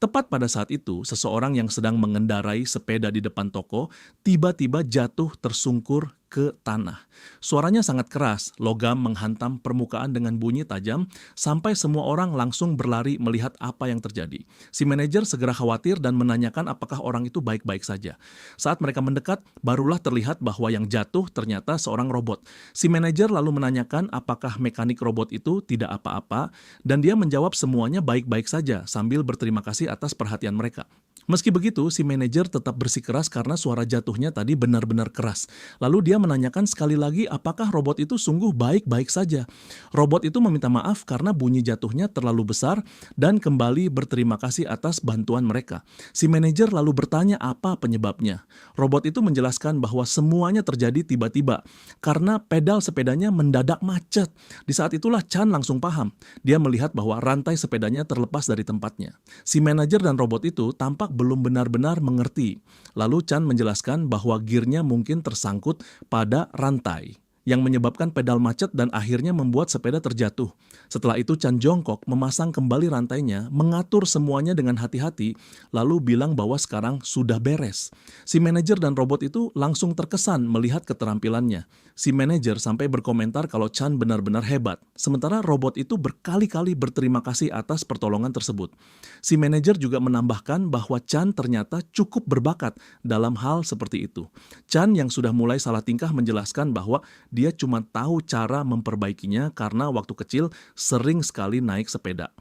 Tepat pada saat itu, seseorang yang sedang mengendarai sepeda di depan toko tiba-tiba jatuh tersungkur ke tanah. Suaranya sangat keras, logam menghantam permukaan dengan bunyi tajam, sampai semua orang langsung berlari melihat apa yang terjadi. Si manajer segera khawatir dan menanyakan apakah orang itu baik-baik saja. Saat mereka mendekat, barulah terlihat bahwa yang jatuh ternyata seorang robot. Si manajer lalu menanyakan apakah mekanik robot itu tidak apa-apa, dan dia menjawab semuanya baik-baik saja sambil berterima kasih atas perhatian mereka. Meski begitu, si manajer tetap bersikeras karena suara jatuhnya tadi benar-benar keras. Lalu dia menanyakan sekali lagi apakah robot itu sungguh baik-baik saja. Robot itu meminta maaf karena bunyi jatuhnya terlalu besar dan kembali berterima kasih atas bantuan mereka. Si manajer lalu bertanya apa penyebabnya. Robot itu menjelaskan bahwa semuanya terjadi tiba-tiba karena pedal sepedanya mendadak macet. Di saat itulah Chan langsung paham. Dia melihat bahwa rantai sepedanya terlepas dari tempatnya. Si manajer dan robot itu tampak belum benar-benar mengerti. Lalu Chan menjelaskan bahwa gearnya mungkin tersangkut pada rantai yang menyebabkan pedal macet dan akhirnya membuat sepeda terjatuh. Setelah itu Chan jongkok, memasang kembali rantainya, mengatur semuanya dengan hati-hati, lalu bilang bahwa sekarang sudah beres. Si manajer dan robot itu langsung terkesan melihat keterampilannya. Si manajer sampai berkomentar kalau Chan benar-benar hebat, sementara robot itu berkali-kali berterima kasih atas pertolongan tersebut. Si manajer juga menambahkan bahwa Chan ternyata cukup berbakat dalam hal seperti itu. Chan yang sudah mulai salah tingkah menjelaskan bahwa dia cuma tahu cara memperbaikinya karena waktu kecil sering sekali naik sepeda.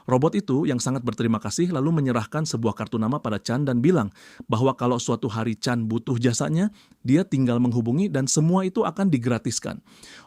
Robot itu yang sangat berterima kasih lalu menyerahkan sebuah kartu nama pada Chan dan bilang bahwa kalau suatu hari Chan butuh jasanya, dia tinggal menghubungi dan semua itu akan digratiskan.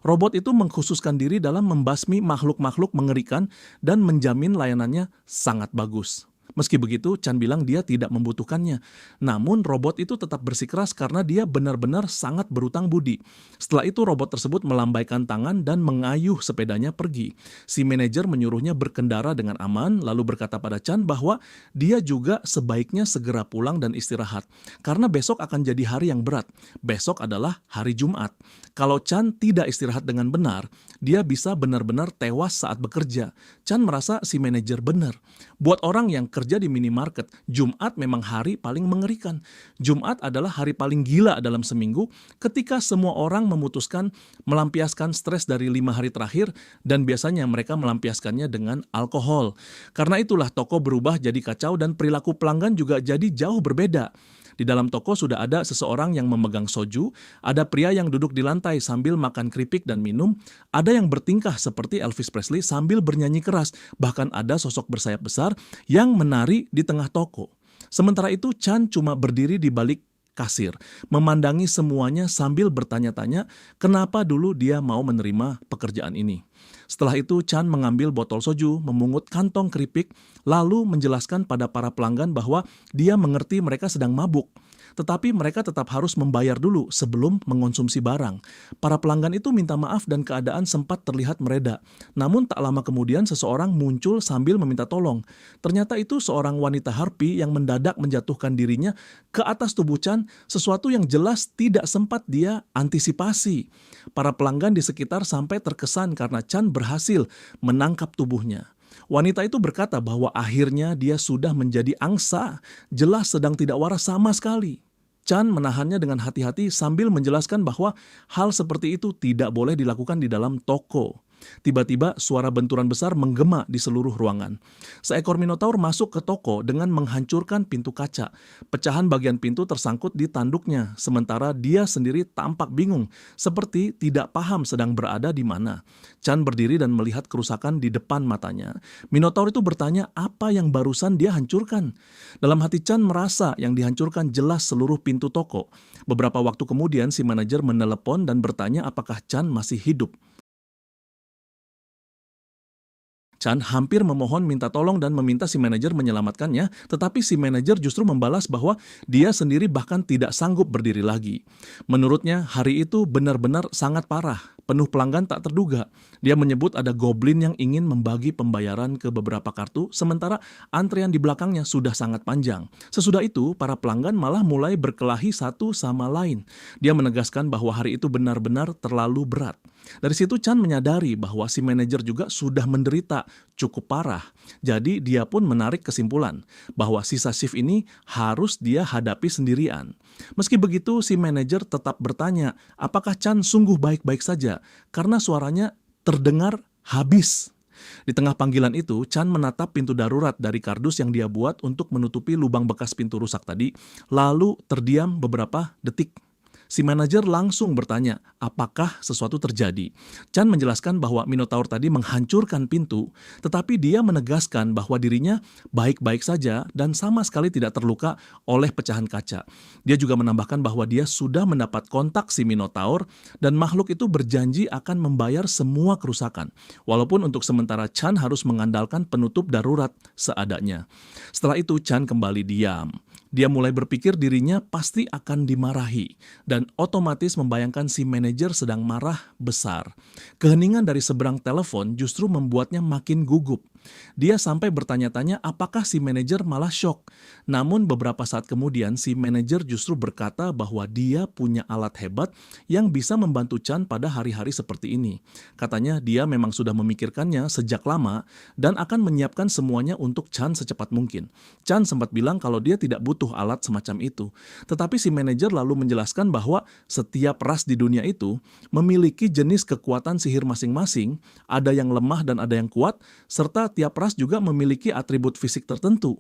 Robot itu mengkhususkan diri dalam membasmi makhluk-makhluk mengerikan dan menjamin layanannya sangat bagus. Meski begitu, Chan bilang dia tidak membutuhkannya. Namun robot itu tetap bersikeras karena dia benar-benar sangat berutang budi. Setelah itu robot tersebut melambaikan tangan dan mengayuh sepedanya pergi. Si manajer menyuruhnya berkendara dengan aman, lalu berkata pada Chan bahwa dia juga sebaiknya segera pulang dan istirahat. Karena besok akan jadi hari yang berat. Besok adalah hari Jumat. Kalau Chan tidak istirahat dengan benar, dia bisa benar-benar tewas saat bekerja. Chan merasa si manajer benar. Buat orang yang kerja di minimarket, Jumat memang hari paling mengerikan. Jumat adalah hari paling gila dalam seminggu ketika semua orang memutuskan melampiaskan stres dari 5 hari terakhir dan biasanya mereka melampiaskannya dengan alkohol. Karena itulah toko berubah jadi kacau dan perilaku pelanggan juga jadi jauh berbeda. Di dalam toko sudah ada seseorang yang memegang soju, ada pria yang duduk di lantai sambil makan keripik dan minum, ada yang bertingkah seperti Elvis Presley sambil bernyanyi keras, bahkan ada sosok bersayap besar yang menari di tengah toko. Sementara itu Chan cuma berdiri di balik kasir, memandangi semuanya sambil bertanya-tanya kenapa dulu dia mau menerima pekerjaan ini. Setelah itu Chan mengambil botol soju, memungut kantong keripik, lalu menjelaskan pada para pelanggan bahwa dia mengerti mereka sedang mabuk. Tetapi mereka tetap harus membayar dulu sebelum mengonsumsi barang. Para pelanggan itu minta maaf dan keadaan sempat terlihat mereda. Namun tak lama kemudian seseorang muncul sambil meminta tolong. Ternyata itu seorang wanita harpi yang mendadak menjatuhkan dirinya ke atas tubuh Chan, sesuatu yang jelas tidak sempat dia antisipasi. Para pelanggan di sekitar sampai terkesan karena Chan berhasil menangkap tubuhnya. Wanita itu berkata bahwa akhirnya dia sudah menjadi angsa, jelas sedang tidak waras sama sekali. Chan menahannya dengan hati-hati sambil menjelaskan bahwa hal seperti itu tidak boleh dilakukan di dalam toko. Tiba-tiba suara benturan besar menggema di seluruh ruangan. Seekor minotaur masuk ke toko dengan menghancurkan pintu kaca. Pecahan bagian pintu tersangkut di tanduknya, sementara dia sendiri tampak bingung, seperti tidak paham sedang berada di mana. Chan berdiri dan melihat kerusakan di depan matanya. Minotaur itu bertanya apa yang barusan dia hancurkan. Dalam hati Chan merasa yang dihancurkan jelas seluruh pintu toko. Beberapa waktu kemudian si manajer menelepon dan bertanya apakah Chan masih hidup. Chan hampir memohon minta tolong dan meminta si manajer menyelamatkannya, tetapi si manajer justru membalas bahwa dia sendiri bahkan tidak sanggup berdiri lagi. Menurutnya, hari itu benar-benar sangat parah. penuh pelanggan tak terduga. Dia menyebut ada goblin yang ingin membagi pembayaran ke beberapa kartu, sementara antrean di belakangnya sudah sangat panjang. Sesudah itu, para pelanggan malah mulai berkelahi satu sama lain. Dia menegaskan bahwa hari itu benar-benar terlalu berat. Dari situ Chan menyadari bahwa si manajer juga sudah menderita cukup parah. Jadi dia pun menarik kesimpulan bahwa sisa shift ini harus dia hadapi sendirian. Meski begitu, si manajer tetap bertanya, apakah Chan sungguh baik-baik saja? Karena suaranya terdengar habis. Di tengah panggilan itu, Chan menatap pintu darurat dari kardus yang dia buat untuk menutupi lubang bekas pintu rusak tadi, lalu terdiam beberapa detik. Si manajer langsung bertanya, apakah sesuatu terjadi? Chan menjelaskan bahwa Minotaur tadi menghancurkan pintu, tetapi dia menegaskan bahwa dirinya baik-baik saja dan sama sekali tidak terluka oleh pecahan kaca. Dia juga menambahkan bahwa dia sudah mendapat kontak si Minotaur dan makhluk itu berjanji akan membayar semua kerusakan. Walaupun untuk sementara Chan harus mengandalkan penutup darurat seadanya. Setelah itu Chan kembali diam. Dia mulai berpikir dirinya pasti akan dimarahi dan otomatis membayangkan si manajer sedang marah besar. Keheningan dari seberang telepon justru membuatnya makin gugup. Dia sampai bertanya-tanya apakah si manajer malah shock. Namun beberapa saat kemudian si manajer justru berkata bahwa dia punya alat hebat yang bisa membantu Chan pada hari-hari seperti ini. Katanya dia memang sudah memikirkannya sejak lama dan akan menyiapkan semuanya untuk Chan secepat mungkin. Chan sempat bilang kalau dia tidak butuh alat semacam itu. Tetapi si manajer lalu menjelaskan bahwa setiap ras di dunia itu memiliki jenis kekuatan sihir masing-masing, ada yang lemah dan ada yang kuat, serta tiap ras juga memiliki atribut fisik tertentu.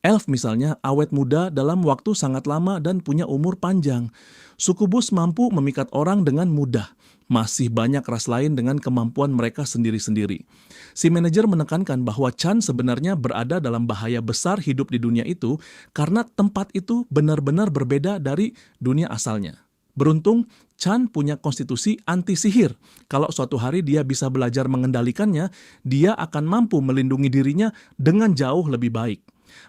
Elf misalnya awet muda dalam waktu sangat lama dan punya umur panjang. Sukubus mampu memikat orang dengan mudah. Masih banyak ras lain dengan kemampuan mereka sendiri-sendiri. Si manajer menekankan bahwa Chan sebenarnya berada dalam bahaya besar hidup di dunia itu karena tempat itu benar-benar berbeda dari dunia asalnya. Beruntung, Chan punya konstitusi anti-sihir. Kalau suatu hari dia bisa belajar mengendalikannya, dia akan mampu melindungi dirinya dengan jauh lebih baik.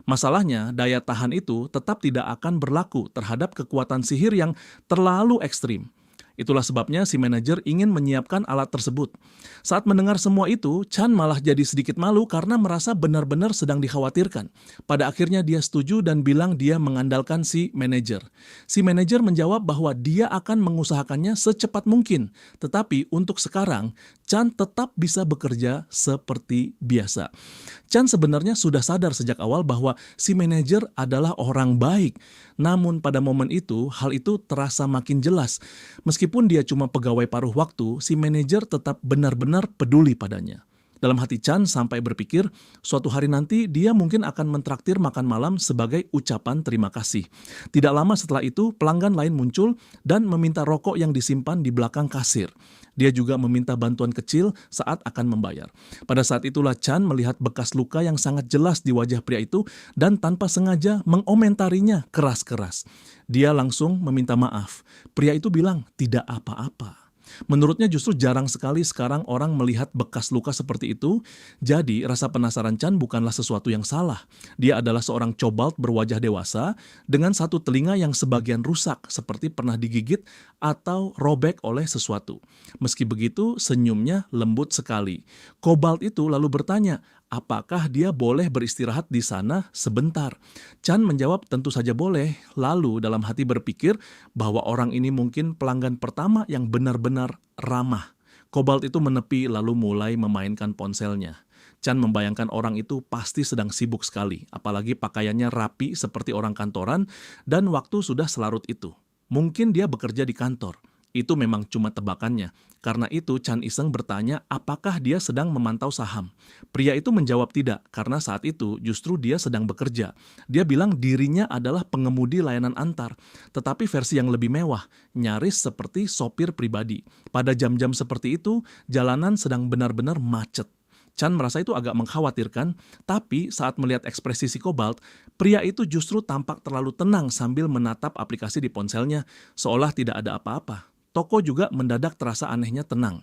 Masalahnya, daya tahan itu tetap tidak akan berlaku terhadap kekuatan sihir yang terlalu ekstrim. Itulah sebabnya si manajer ingin menyiapkan alat tersebut. Saat mendengar semua itu, Chan malah jadi sedikit malu karena merasa benar-benar sedang dikhawatirkan. Pada akhirnya dia setuju dan bilang dia mengandalkan si manajer. Si manajer menjawab bahwa dia akan mengusahakannya secepat mungkin. Tetapi untuk sekarang, Chan tetap bisa bekerja seperti biasa. Chan sebenarnya sudah sadar sejak awal bahwa si manajer adalah orang baik. Namun pada momen itu, hal itu terasa makin jelas. Meskipun dia cuma pegawai paruh waktu, si manajer tetap benar-benar peduli padanya. Dalam hati Chan sampai berpikir, suatu hari nanti dia mungkin akan mentraktir makan malam sebagai ucapan terima kasih. Tidak lama setelah itu, pelanggan lain muncul dan meminta rokok yang disimpan di belakang kasir. Dia juga meminta bantuan kecil saat akan membayar. Pada saat itulah Chan melihat bekas luka yang sangat jelas di wajah pria itu dan tanpa sengaja mengomentarinya keras-keras. Dia langsung meminta maaf. Pria itu bilang, tidak apa-apa. Menurutnya justru jarang sekali sekarang orang melihat bekas luka seperti itu, jadi rasa penasaran Chan bukanlah sesuatu yang salah. Dia adalah seorang cobalt berwajah dewasa dengan satu telinga yang sebagian rusak seperti pernah digigit atau robek oleh sesuatu. Meski begitu, senyumnya lembut sekali. Cobalt itu lalu bertanya, apakah dia boleh beristirahat di sana sebentar? Chan menjawab tentu saja boleh, lalu dalam hati berpikir bahwa orang ini mungkin pelanggan pertama yang benar-benar ramah. Cobalt itu menepi lalu mulai memainkan ponselnya. Chan membayangkan orang itu pasti sedang sibuk sekali, apalagi pakaiannya rapi seperti orang kantoran dan waktu sudah selarut itu. Mungkin dia bekerja di kantor. Itu memang cuma tebakannya. Karena itu Chan iseng bertanya apakah dia sedang memantau saham. Pria itu menjawab tidak, karena saat itu justru dia sedang bekerja. Dia bilang dirinya adalah pengemudi layanan antar, tetapi versi yang lebih mewah, nyaris seperti sopir pribadi. Pada jam-jam seperti itu, jalanan sedang benar-benar macet. Chan merasa itu agak mengkhawatirkan, tapi saat melihat ekspresi si Cobalt, pria itu justru tampak terlalu tenang sambil menatap aplikasi di ponselnya, seolah tidak ada apa-apa. Toko juga mendadak terasa anehnya tenang.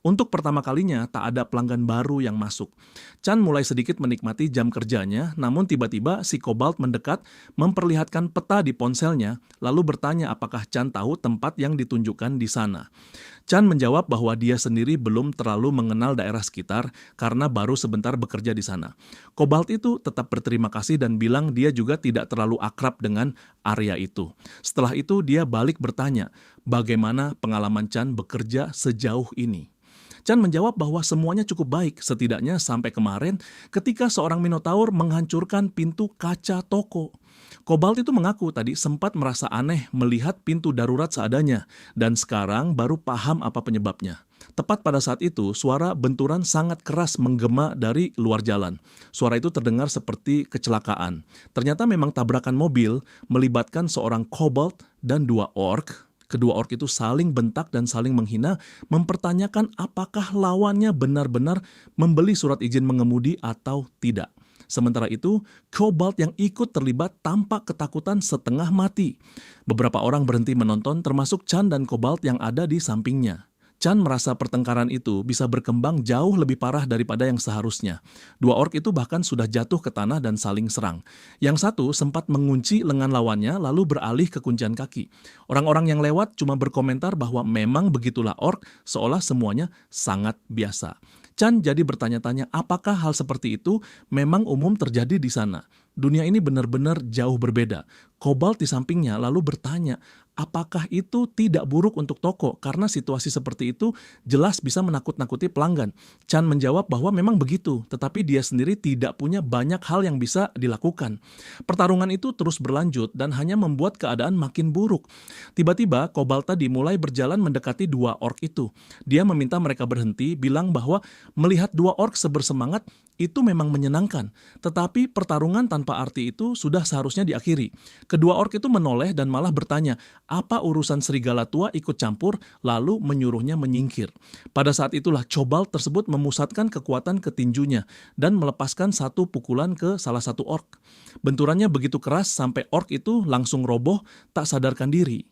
Untuk pertama kalinya, tak ada pelanggan baru yang masuk. Chan mulai sedikit menikmati jam kerjanya, namun tiba-tiba si Cobalt mendekat, memperlihatkan peta di ponselnya, lalu bertanya apakah Chan tahu tempat yang ditunjukkan di sana. Chan menjawab bahwa dia sendiri belum terlalu mengenal daerah sekitar karena baru sebentar bekerja di sana. Cobalt itu tetap berterima kasih dan bilang dia juga tidak terlalu akrab dengan area itu. Setelah itu dia balik bertanya, bagaimana pengalaman Chan bekerja sejauh ini? Chan menjawab bahwa semuanya cukup baik, setidaknya sampai kemarin ketika seorang Minotaur menghancurkan pintu kaca toko. Cobalt itu mengaku tadi sempat merasa aneh melihat pintu darurat seadanya, dan sekarang baru paham apa penyebabnya. Tepat pada saat itu, suara benturan sangat keras menggema dari luar jalan. Suara itu terdengar seperti kecelakaan. Ternyata memang tabrakan mobil melibatkan seorang Cobalt dan 2 orc. Kedua orc itu saling bentak dan saling menghina, mempertanyakan apakah lawannya benar-benar membeli surat izin mengemudi atau tidak. Sementara itu, Cobalt yang ikut terlibat tampak ketakutan setengah mati. Beberapa orang berhenti menonton, termasuk Chan dan Cobalt yang ada di sampingnya. Chan merasa pertengkaran itu bisa berkembang jauh lebih parah daripada yang seharusnya. 2 orc itu bahkan sudah jatuh ke tanah dan saling serang. Yang satu sempat mengunci lengan lawannya lalu beralih ke kuncian kaki. Orang-orang yang lewat cuma berkomentar bahwa memang begitulah orc, seolah semuanya sangat biasa. Chan jadi bertanya-tanya apakah hal seperti itu memang umum terjadi di sana. Dunia ini benar-benar jauh berbeda. Cobalt di sampingnya lalu bertanya, apakah itu tidak buruk untuk toko karena situasi seperti itu jelas bisa menakut-nakuti pelanggan. Chan menjawab bahwa memang begitu, tetapi dia sendiri tidak punya banyak hal yang bisa dilakukan. Pertarungan itu terus berlanjut dan hanya membuat keadaan makin buruk. Tiba-tiba Cobalt tadi mulai berjalan mendekati 2 orc itu. Dia meminta mereka berhenti, bilang bahwa melihat 2 orc sebersemangat itu memang menyenangkan, tetapi pertarungan tanpa arti itu sudah seharusnya diakhiri. Kedua orc itu menoleh dan malah bertanya, apa urusan serigala tua ikut campur, lalu menyuruhnya menyingkir. Pada saat itulah Cobalt tersebut memusatkan kekuatan ke tinjunya dan melepaskan satu pukulan ke salah satu orc. Benturannya begitu keras sampai orc itu langsung roboh tak sadarkan diri.